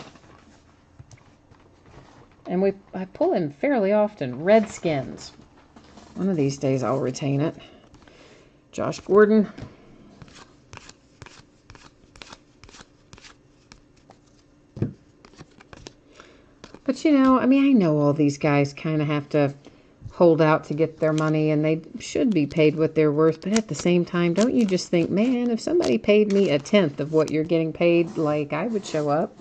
And I pull him fairly often. Redskins. One of these days I'll retain it. Josh Gordon. But you know, I mean, I know all these guys kind of have to hold out to get their money, and they should be paid what they're worth. But at the same time, don't you just think, man, if somebody paid me a tenth of what you're getting paid, like, I would show up.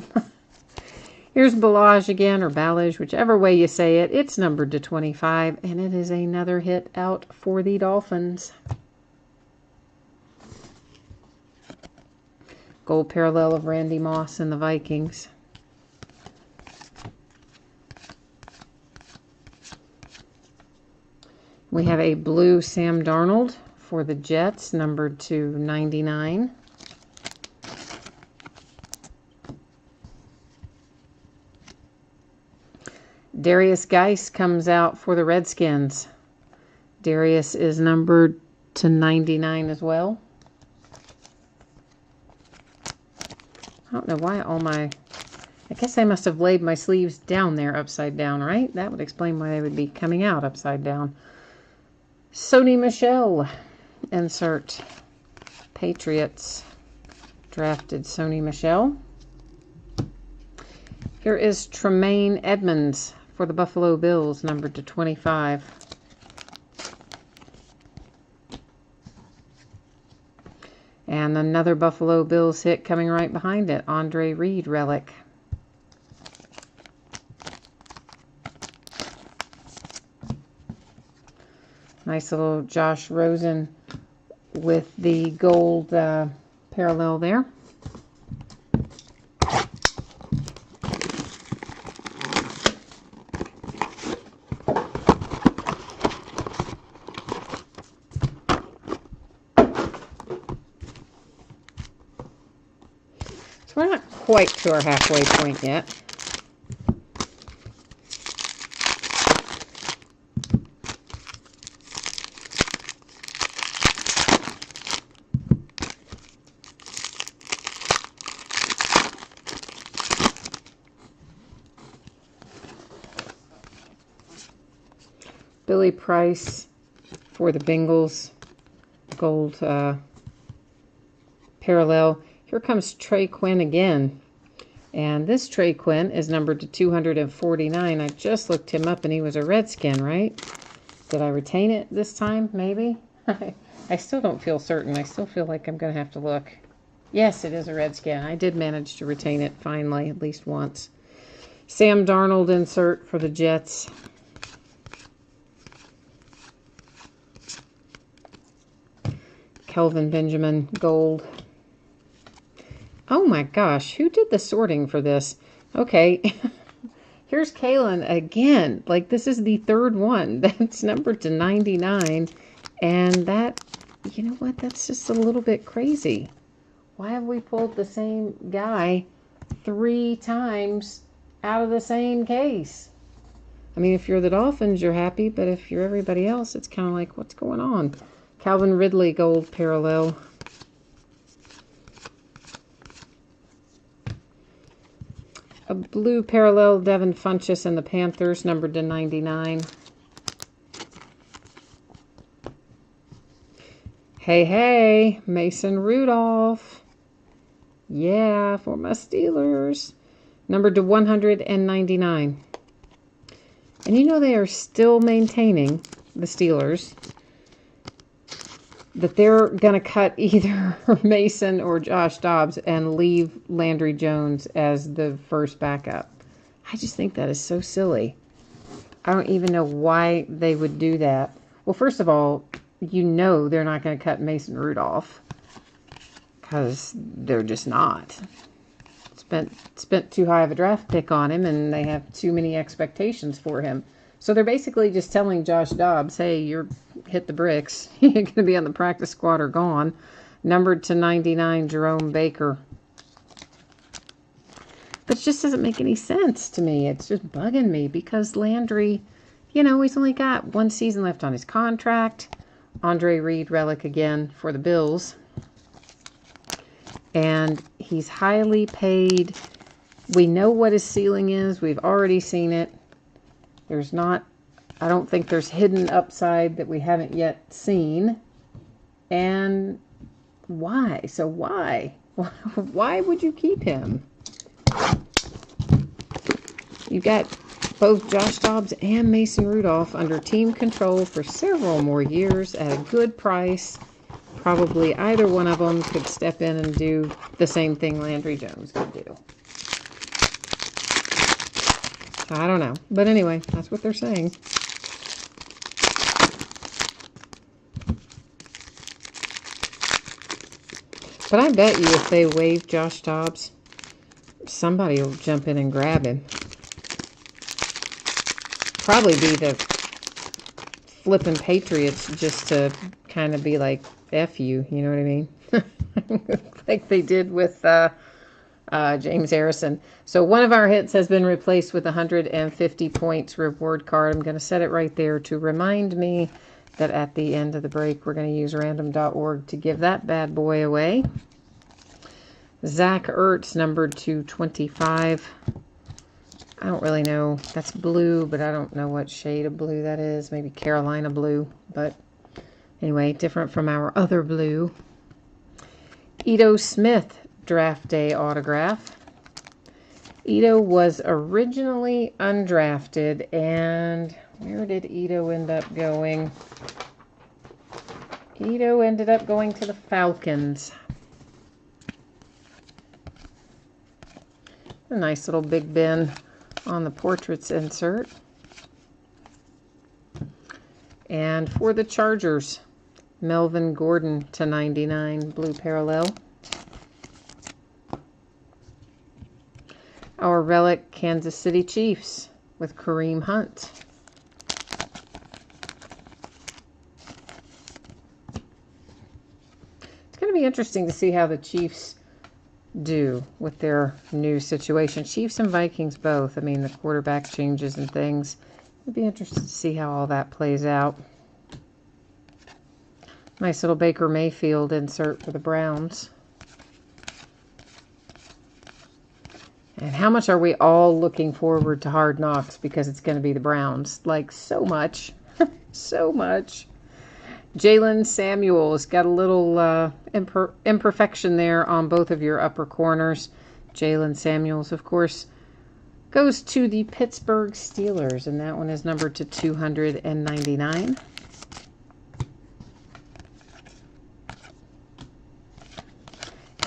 Here's Balaj again, or Balaj, whichever way you say it. It's numbered to 25, and it is another hit out for the Dolphins. Gold parallel of Randy Moss and the Vikings. We have a blue Sam Darnold for the Jets, numbered to 99. Darius Geis comes out for the Redskins. Darius is numbered to 99 as well. I don't know why all my I guess I must have laid my sleeves down there upside down, right? That would explain why they would be coming out upside down. Sony Michel insert. Patriots drafted Sony Michel. Here is Tremaine Edmonds for the Buffalo Bills, numbered to 25. And another Buffalo Bills hit coming right behind it, Andre Reed relic. Nice little Josh Rosen with the gold parallel there. So we're not quite to our halfway point yet. Billy Price for the Bengals, gold parallel. Here comes Trey Quinn again. And this Trey Quinn is numbered to 249. I just looked him up and he was a Redskin, right? Did I retain it this time? Maybe? I still don't feel certain. I still feel like I'm going to have to look. Yes, it is a Redskin. I did manage to retain it finally, at least once. Sam Darnold insert for the Jets. Kelvin Benjamin, gold. Oh my gosh, who did the sorting for this? Okay, here's Kalen again. Like, this is the third one that's numbered to 99. And that, you know what, that's just a little bit crazy. Why have we pulled the same guy 3 times out of the same case? I mean, if you're the Dolphins, you're happy, but if you're everybody else, it's kind of like, what's going on? Calvin Ridley, gold parallel. A blue parallel, Devin Funchess and the Panthers, numbered to 99. Hey, hey, Mason Rudolph. Yeah, for my Steelers. Numbered to 199. And you know they are still maintaining, the Steelers, that they're going to cut either Mason or Josh Dobbs and leave Landry Jones as the first backup. I just think that is so silly. I don't even know why they would do that. Well, first of all, you know they're not going to cut Mason Rudolph because they're just not. Spent too high of a draft pick on him, and they have too many expectations for him. So they're basically just telling Josh Dobbs, hey, you're hit the bricks. You're going to be on the practice squad or gone. Numbered to 99, Jerome Baker. But it just doesn't make any sense to me. It's just bugging me because Landry, you know, he's only got 1 season left on his contract. Andre Reed relic again for the Bills. And he's highly paid. We know what his ceiling is. We've already seen it. There's not, I don't think there's hidden upside that we haven't yet seen. And why? So why? Why would you keep him? You've got both Josh Dobbs and Mason Rudolph under team control for several more years at a good price. Probably either one of them could step in and do the same thing Landry Jones could do. I don't know. But anyway, that's what they're saying. But I bet you if they waive Josh Dobbs, somebody will jump in and grab him. Probably be the flipping Patriots just to kind of be like, F you, you know what I mean? Like they did with James Harrison. So one of our hits has been replaced with 150 points reward card. I'm going to set it right there to remind me that at the end of the break we're going to use random.org to give that bad boy away. Zach Ertz, numbered to 25. I don't really know. That's blue, but I don't know what shade of blue that is. Maybe Carolina blue. But anyway, different from our other blue. Ito Smith, draft day autograph. Ito was originally undrafted, and where did Ito end up going? Ito ended up going to the Falcons. A nice little Big Ben on the portraits insert. And for the Chargers, Melvin Gordon /99, blue parallel. Our relic Kansas City Chiefs with Kareem Hunt. It's going to be interesting to see how the Chiefs do with their new situation. Chiefs and Vikings both. I mean, the quarterback changes and things. It'd be interesting to see how all that plays out. Nice little Baker Mayfield insert for the Browns. And how much are we all looking forward to Hard Knocks because it's going to be the Browns? Like, so much. So much. Jalen Samuels got a little imperfection there on both of your upper corners. Jalen Samuels, of course, goes to the Pittsburgh Steelers, and that one is numbered to 299.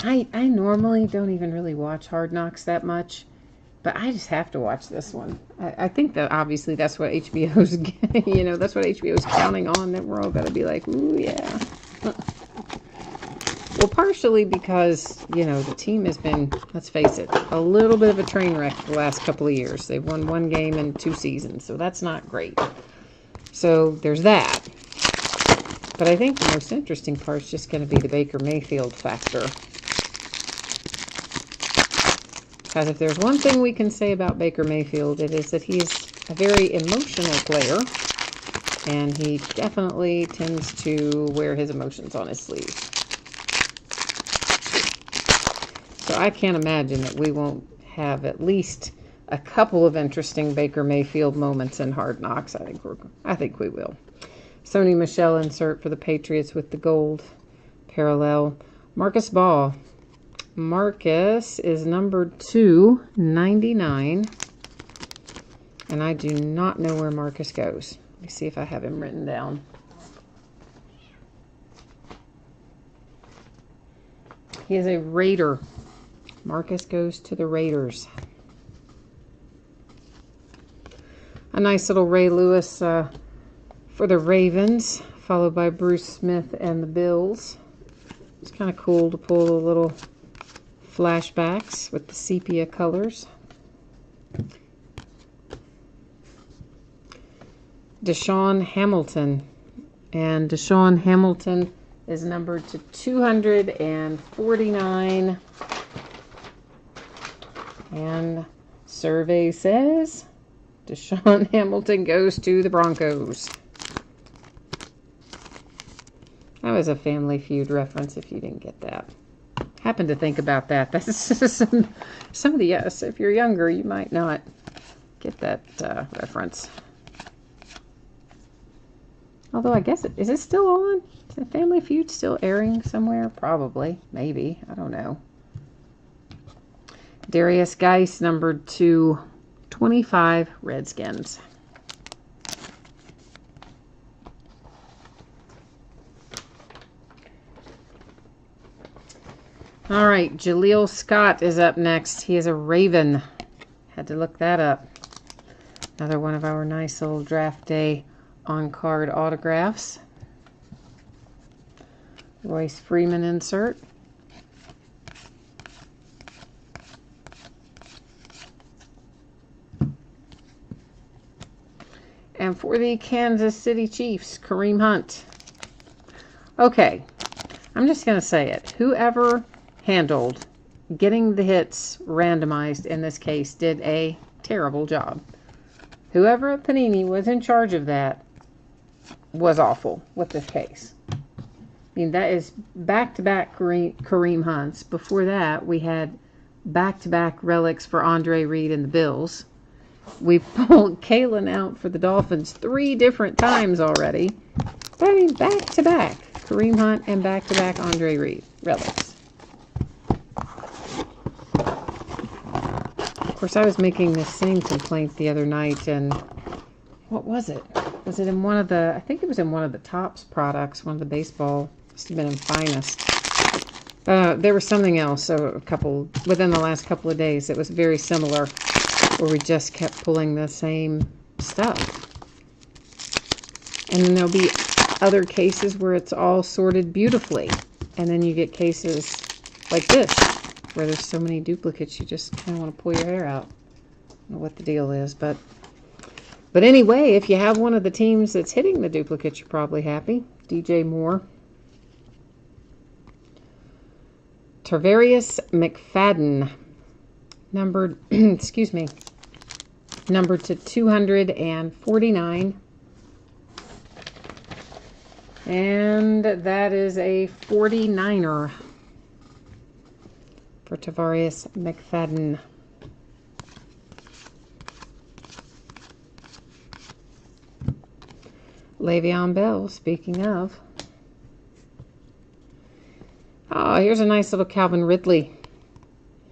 I normally don't even really watch Hard Knocks that much, but I just have to watch this one. I think that obviously that's what HBO's, you know, that's what HBO's counting on, that we're all going to be like, ooh, yeah. Well, partially because, you know, the team has been, let's face it, a little bit of a train wreck the last couple of years. They've won 1 game in 2 seasons, so that's not great. So there's that. But I think the most interesting part is just going to be the Baker Mayfield factor. Because if there's one thing we can say about Baker Mayfield, it is that he's a very emotional player. And he definitely tends to wear his emotions on his sleeve. So I can't imagine that we won't have at least a couple of interesting Baker Mayfield moments in Hard Knocks. I think we will. Sony Michel insert for the Patriots with the gold parallel. Marcus Ball. Marcus is numbered 299. And I do not know where Marcus goes. Let me see if I have him written down. He is a Raider. Marcus goes to the Raiders. A nice little Ray Lewis for the Ravens, followed by Bruce Smith and the Bills. It's kind of cool to pull the little flashbacks with the sepia colors. Deshaun Hamilton. And Deshaun Hamilton is numbered to 249. And survey says Deshaun Hamilton goes to the Broncos. That was a Family Feud reference if you didn't get that. Happened to think about that. That's some of the, yes, if you're younger, you might not get that reference. Although I guess, is it still on? Is the Family Feud still airing somewhere? Probably. Maybe. I don't know. Darius Geis, numbered 225, Redskins. All right, Jaleel Scott is up next. He is a Raven. Had to look that up. Another one of our nice little draft day on-card autographs. Royce Freeman insert. And for the Kansas City Chiefs, Kareem Hunt. Okay, I'm just going to say it. Whoever handled getting the hits randomized in this case did a terrible job. Whoever at Panini was in charge of that was awful with this case. I mean, that is back-to-back Kareem Hunts. Before that, we had back-to-back relics for Andre Reed and the Bills. We pulled Kalen out for the Dolphins 3 different times already. But I mean, back-to-back Kareem Hunt and back-to-back Andre Reed relics. Of course, I was making this same complaint the other night, and what was it? Was it in one of the, I think it was in one of the Topps products, one of the baseball, must have been in Finest. There was something else, within the last couple of days that was very similar, where we just kept pulling the same stuff. And then there'll be other cases where it's all sorted beautifully. And then you get cases like this, where there's so many duplicates, you just kind of want to pull your hair out. I don't know what the deal is, but anyway, if you have one of the teams that's hitting the duplicates, you're probably happy. DJ Moore. Tarvarius McFadden, numbered, excuse me, numbered to 249. And that is a 49er for Tarvarius McFadden. Le'Veon Bell, speaking of. Oh, here's a nice little Calvin Ridley.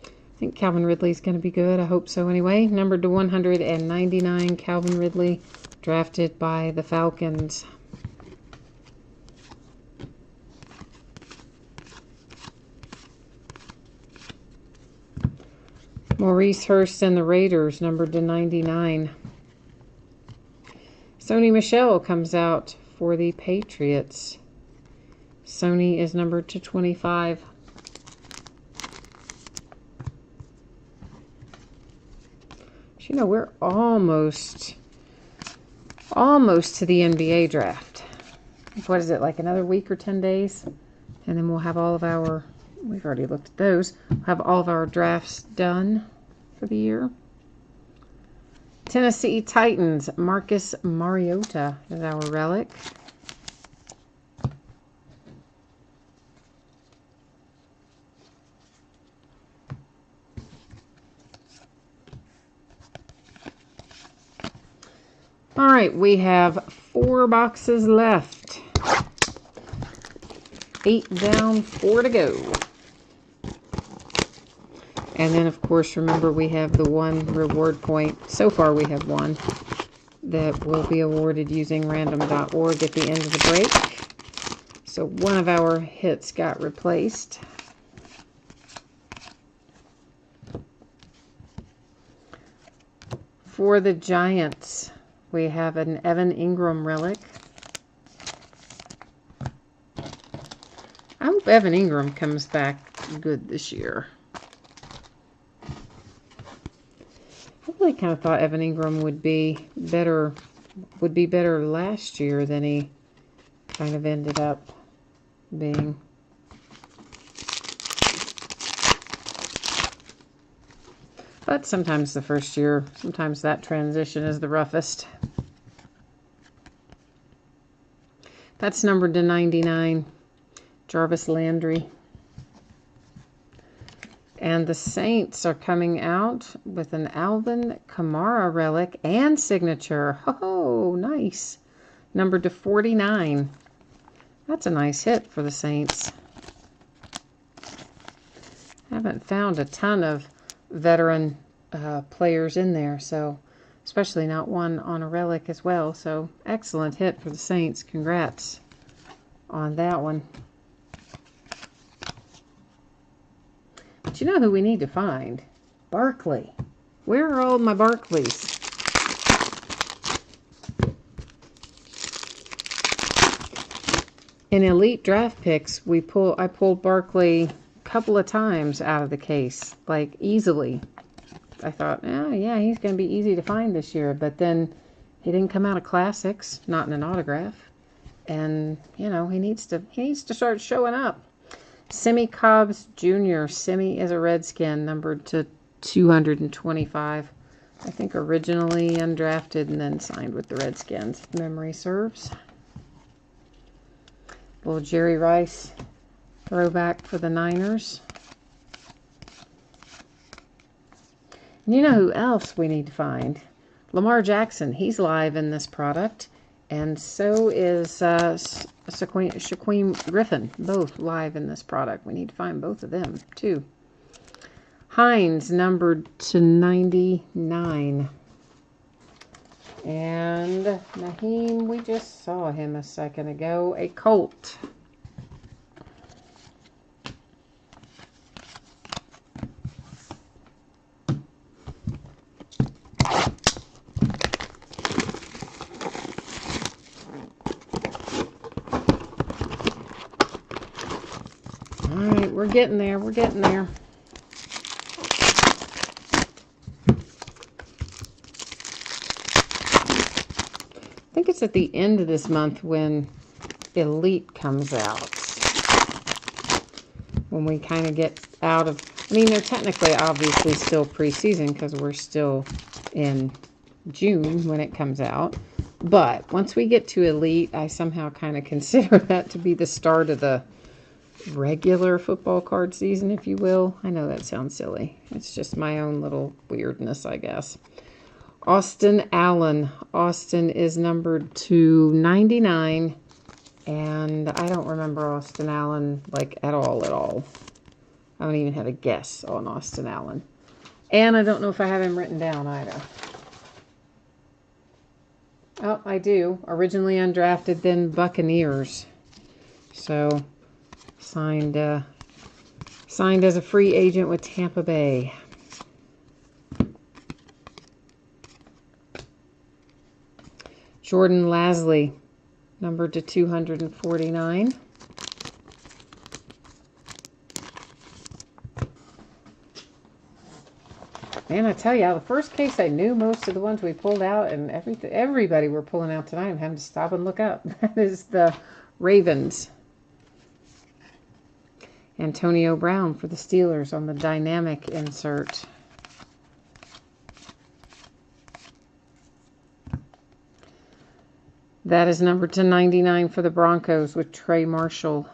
I think Calvin Ridley's going to be good. I hope so anyway. Numbered to 199, Calvin Ridley, drafted by the Falcons. Maurice Hurst and the Raiders, numbered to 99. Sony Michel comes out for the Patriots. Sony is numbered to 25. You know, we're almost to the NBA draft. What is it, like another week or 10 days? And then we'll have all of our, we've already looked at those, we'll have all of our drafts done for the year. Tennessee Titans, Marcus Mariota is our relic. All right, we have 4 boxes left. 8 down, 4 to go. And then, of course, remember we have the 1 reward point. So far, we have 1 that will be awarded using random.org at the end of the break. So 1 of our hits got replaced. For the Giants, we have an Evan Ingram relic. I hope Evan Ingram comes back good this year. I really kind of thought Evan Ingram would be better last year than he kind of ended up being. But sometimes the first year, sometimes that transition is the roughest. That's numbered to 99, Jarvis Landry. And the Saints are coming out with an Alvin Kamara relic and signature. Oh, nice. Numbered to 49. That's a nice hit for the Saints. Haven't found a ton of veteran players in there, so especially not one on a relic as well. So excellent hit for the Saints. Congrats on that one. But you know who we need to find? Barkley. Where are all my Barkleys? In Elite Draft Picks, I pulled Barkley a couple of times out of the case, like easily. I thought, oh yeah, he's going to be easy to find this year. But then he didn't come out of Classics, not in an autograph. And, you know, he needs to start showing up. Simi Cobbs Jr. Simi is a Redskin, numbered to 225. I think originally undrafted and then signed with the Redskins, if memory serves. Little Jerry Rice throwback for the Niners. And you know who else we need to find? Lamar Jackson. He's live in this product. And so is Shaquem Griffin. Both live in this product. We need to find both of them, too. Hines, numbered to 99. And Naheem, we just saw him a second ago. A Colt. All right, we're getting there. We're getting there. I think it's at the end of this month when Elite comes out. When we kind of get out of... I mean, they're technically obviously still preseason because we're still in June when it comes out. But once we get to Elite, I somehow kind of consider that to be the start of the regular football card season, if you will. I know that sounds silly. It's just my own little weirdness, I guess. Austin Allen. Austin is numbered to 99. And I don't remember Austin Allen, like, at all. I don't even have a guess on Austin Allen. And I don't know if I have him written down either. Oh, I do. Originally undrafted, then Buccaneers. So, signed as a free agent with Tampa Bay. Jordan Lasley, numbered to 249. Man, I tell you, the first case I knew most of the ones we pulled out, and everybody we're pulling out tonight, I'm having to stop and look up. That is the Ravens. Antonio Brown for the Steelers on the dynamic insert. That is numbered to 99 for the Broncos with Trey Marshall.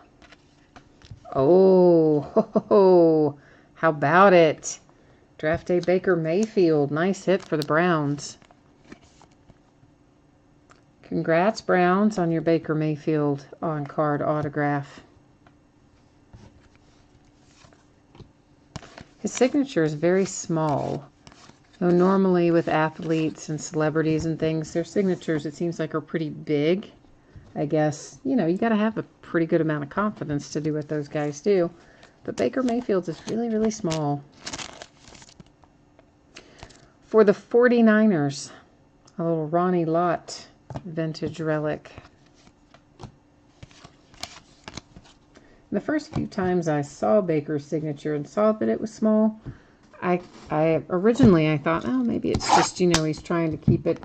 Oh, how about it? Draft day Baker Mayfield. Nice hit for the Browns. Congrats, Browns, on your Baker Mayfield on-card autograph. His signature is very small. So normally with athletes and celebrities and things, their signatures, it seems like, are pretty big. I guess, you know, you got to have a pretty good amount of confidence to do what those guys do. But Baker Mayfield's is really, really small. For the 49ers, a little Ronnie Lott vintage relic. The first few times I saw Baker's signature and saw that it was small, I originally thought, oh, maybe it's just, you know, he's trying to keep it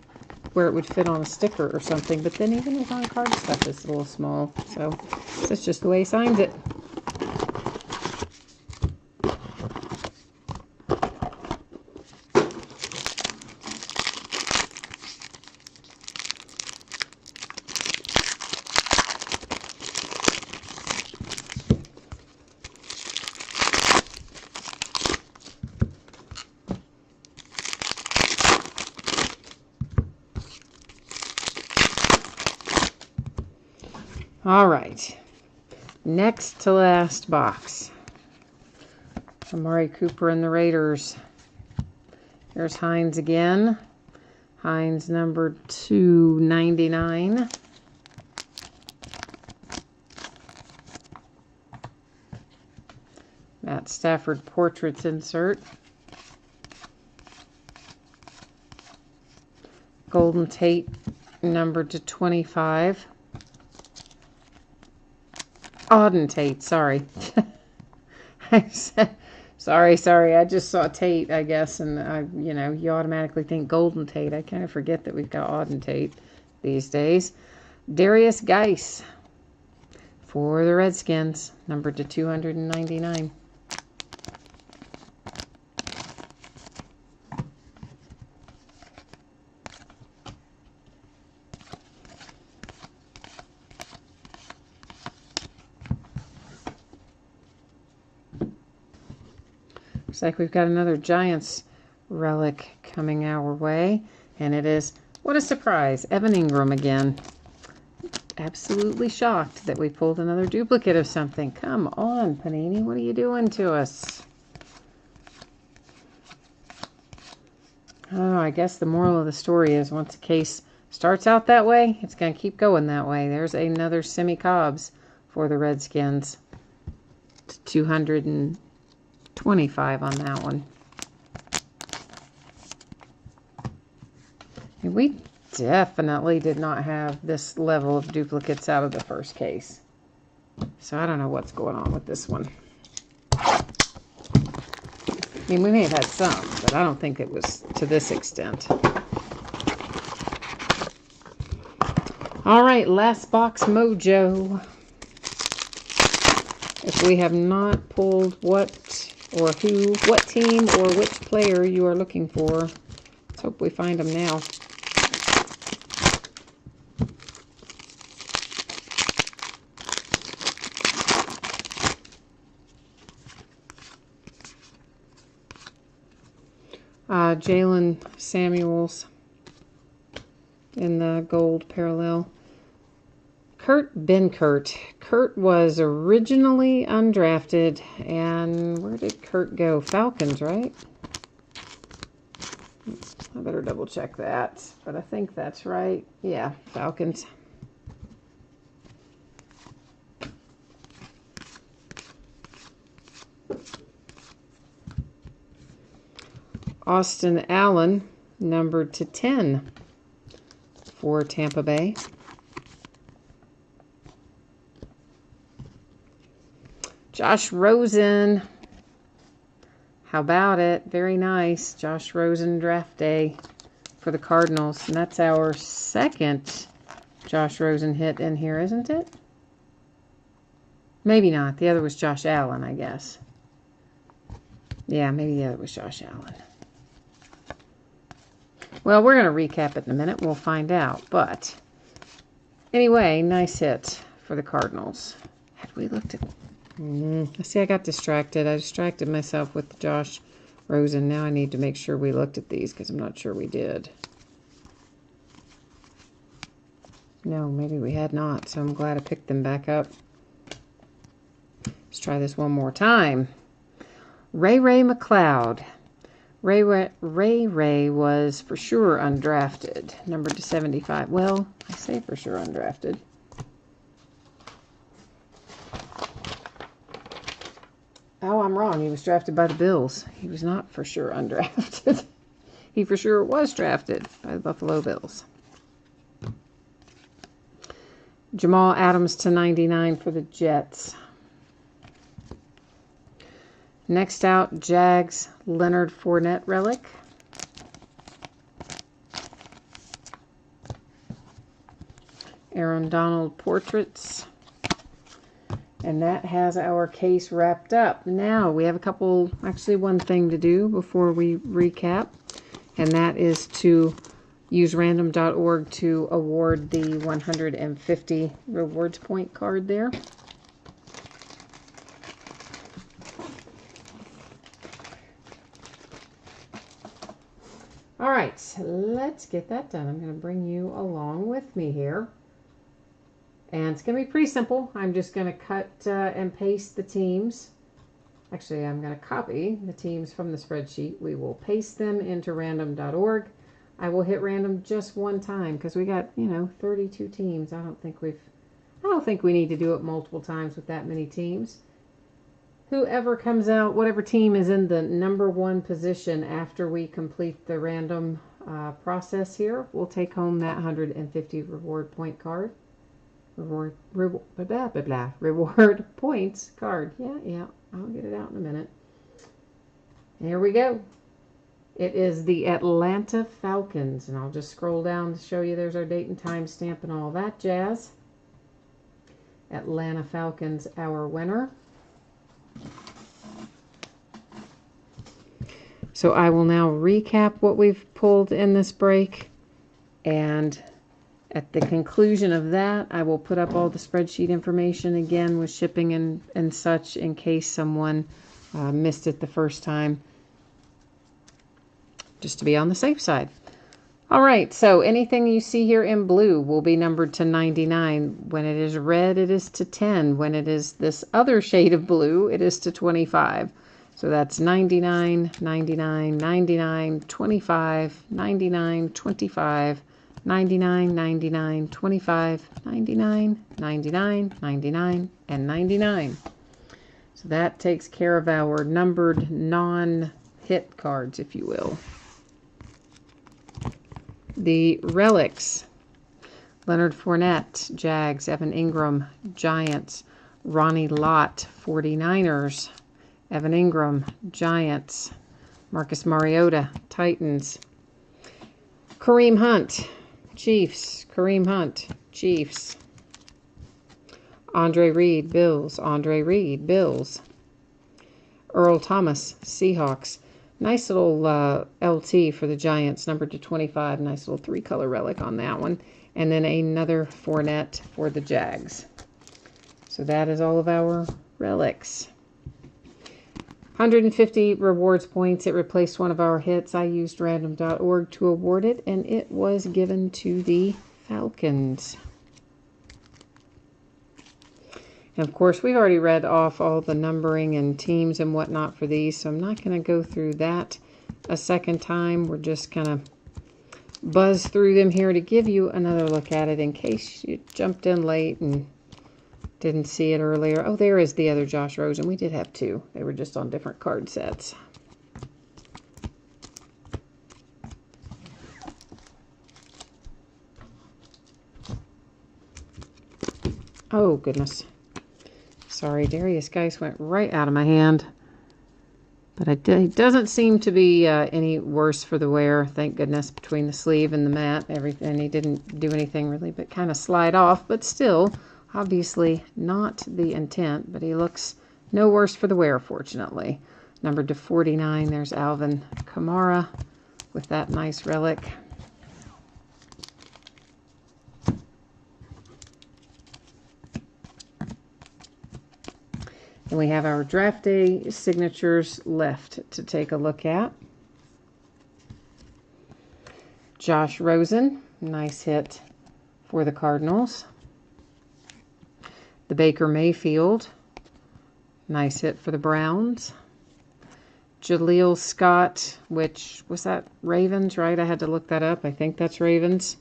where it would fit on a sticker or something. But then even his on-card stuff is a little small. So that's just the way he signs it. All right, next to last box. Amari Cooper and the Raiders. There's Hines again. Hines numbered 299. Matt Stafford Portraits insert. Golden Tate numbered to 25. Auden Tate, sorry. I said, sorry. I just saw Tate, I guess, and you automatically think Golden Tate. I kind of forget that we've got Auden Tate these days. Darius Geis for the Redskins, numbered to 299. Looks like we've got another Giants relic coming our way. And it is, what a surprise, Evan Ingram again. Absolutely shocked that we pulled another duplicate of something. Come on, Panini, what are you doing to us? Oh, I guess the moral of the story is once a case starts out that way, it's going to keep going that way. There's another Semi Cobbs for the Redskins. It's 225 on that one. And we definitely did not have this level of duplicates out of the first case. So I don't know what's going on with this one. I mean, we may have had some, but I don't think it was to this extent. All right, last box mojo. If we have not pulled what or who, what team or which player you are looking for, let's hope we find them now. Jalen Samuels in the gold parallel. Kurt Benkert. Kurt was originally undrafted, and where did Kurt go? Falcons, right? I better double check that, but I think that's right. Yeah, Falcons. Austin Allen, numbered to 10 for Tampa Bay. Josh Rosen. How about it? Very nice. Josh Rosen draft day for the Cardinals. And that's our second Josh Rosen hit in here, isn't it? Maybe not. The other was Josh Allen, I guess. Yeah, maybe the other was Josh Allen. Well, we're going to recap it in a minute. We'll find out. But anyway, nice hit for the Cardinals. Had we looked at... See, I got distracted. I distracted myself with Josh Rosen. Now I need to make sure we looked at these because I'm not sure we did. No, maybe we had not. So I'm glad I picked them back up. Let's try this one more time. Ray McLeod. Ray was for sure undrafted, numbered to 75. Well, I say for sure undrafted. Oh, I'm wrong. He was drafted by the Bills. He was not for sure undrafted. He for sure was drafted by the Buffalo Bills. Jamal Adams to 99 for the Jets. Next out, Jags, Leonard Fournette relic. Aaron Donald portraits. And that has our case wrapped up. Now, we have actually one thing to do before we recap. And that is to use random.org to award the 150 rewards point card there. All right, let's get that done. I'm going to bring you along with me here. And it's going to be pretty simple. I'm just going to cut and paste the teams. Actually, I'm going to copy the teams from the spreadsheet. We will paste them into random.org. I will hit random just one time because we got, 32 teams. I don't think we need to do it multiple times with that many teams. Whoever comes out, whatever team is in the #1 position after we complete the random process here, will take home that 150 reward point card. Reward points card. Yeah, I'll get it out in a minute. Here we go. It is the Atlanta Falcons, and I'll just scroll down to show you there's our date and time stamp and all that jazz. Atlanta Falcons, our winner. So I will now recap what we've pulled in this break, and at the conclusion of that, I will put up all the spreadsheet information again with shipping and such in case someone missed it the first time. just to be on the safe side. All right, so anything you see here in blue will be numbered to 99. When it is red, it is to 10. When it is this other shade of blue, it is to 25. So that's 99, 99, 99, 25, 99, 25, 99, 99, 25, 99, 99, 99, and 99. So that takes care of our numbered non-hit cards, if you will. The relics: Leonard Fournette, Jags; Evan Ingram, Giants; Ronnie Lott, 49ers; Evan Ingram, Giants; Marcus Mariota, Titans; Kareem Hunt, Chiefs; Kareem Hunt, Chiefs; Andre Reed, Bills; Andre Reed, Bills; Earl Thomas, Seahawks. Nice little LT for the Giants, numbered to 25. Nice little 3-color relic on that one. And then another Fournette for the Jags. So that is all of our relics. 150 rewards points. It replaced one of our hits. I used random.org to award it, and it was given to the Falcons. And of course, we've already read off all the numbering and teams and whatnot for these, so I'm not going to go through that a second time. We're just going to buzz through them here to give you another look at it in case you jumped in late and didn't see it earlier. Oh, there is the other Josh Rosen. We did have two. They were just on different card sets. Oh, goodness. Sorry, Darius Geis went right out of my hand. But it doesn't seem to be any worse for the wear, thank goodness, between the sleeve and the mat. Everything, he didn't do anything really but kind of slide off. But still, obviously not the intent. But he looks no worse for the wear, fortunately. Numbered to 49, there's Alvin Kamara with that nice relic. And we have our draft day signatures left to take a look at. Josh Rosen, nice hit for the Cardinals. The Baker Mayfield, nice hit for the Browns. Jaleel Scott, which was that Ravens, right? I had to look that up. I think that's Ravens.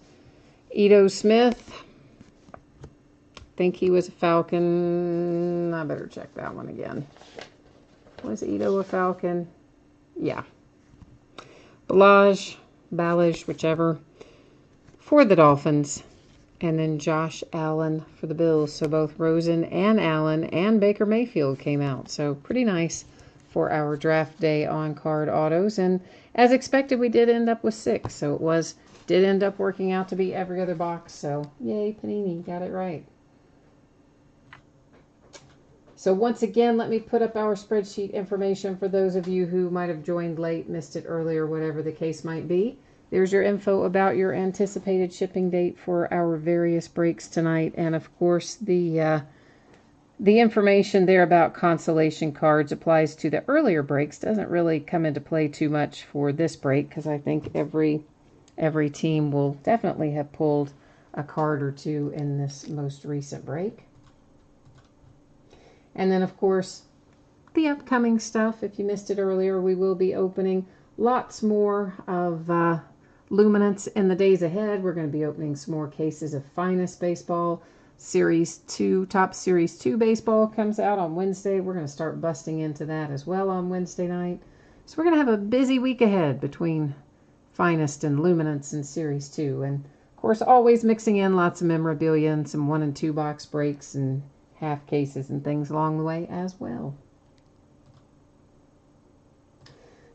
Ito Smith. Think he was a Falcon. I better check that one again. Was Ito a Falcon? Yeah. Ballage, whichever, for the Dolphins. And then Josh Allen for the Bills. So both Rosen and Allen and Baker Mayfield came out. So pretty nice for our draft day on-card autos. And as expected, we did end up with 6. So it did end up working out to be every other box. So yay, Panini, got it right. So once again, let me put up our spreadsheet information for those of you who might have joined late, missed it earlier, whatever the case might be. There's your info about your anticipated shipping date for our various breaks tonight. And of course, the information there about consolation cards applies to the earlier breaks. Doesn't really come into play too much for this break because I think every team will definitely have pulled a card or two in this most recent break. And then, of course, the upcoming stuff. If you missed it earlier, we will be opening lots more of luminance in the days ahead. We're going to be opening some more cases of Finest Baseball. Series 2, Top Series 2 Baseball comes out on Wednesday. We're going to start busting into that as well on Wednesday night. So we're going to have a busy week ahead between Finest and Luminance and Series 2. And, of course, always mixing in lots of memorabilia and some 1- and 2-box breaks and half cases and things along the way as well.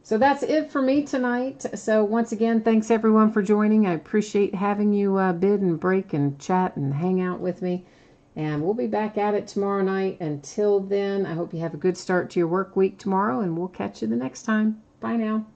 So that's it for me tonight. So once again, thanks everyone for joining. I appreciate having you bid and break and chat and hang out with me. And we'll be back at it tomorrow night. Until then, I hope you have a good start to your work week tomorrow, and we'll catch you the next time. Bye now.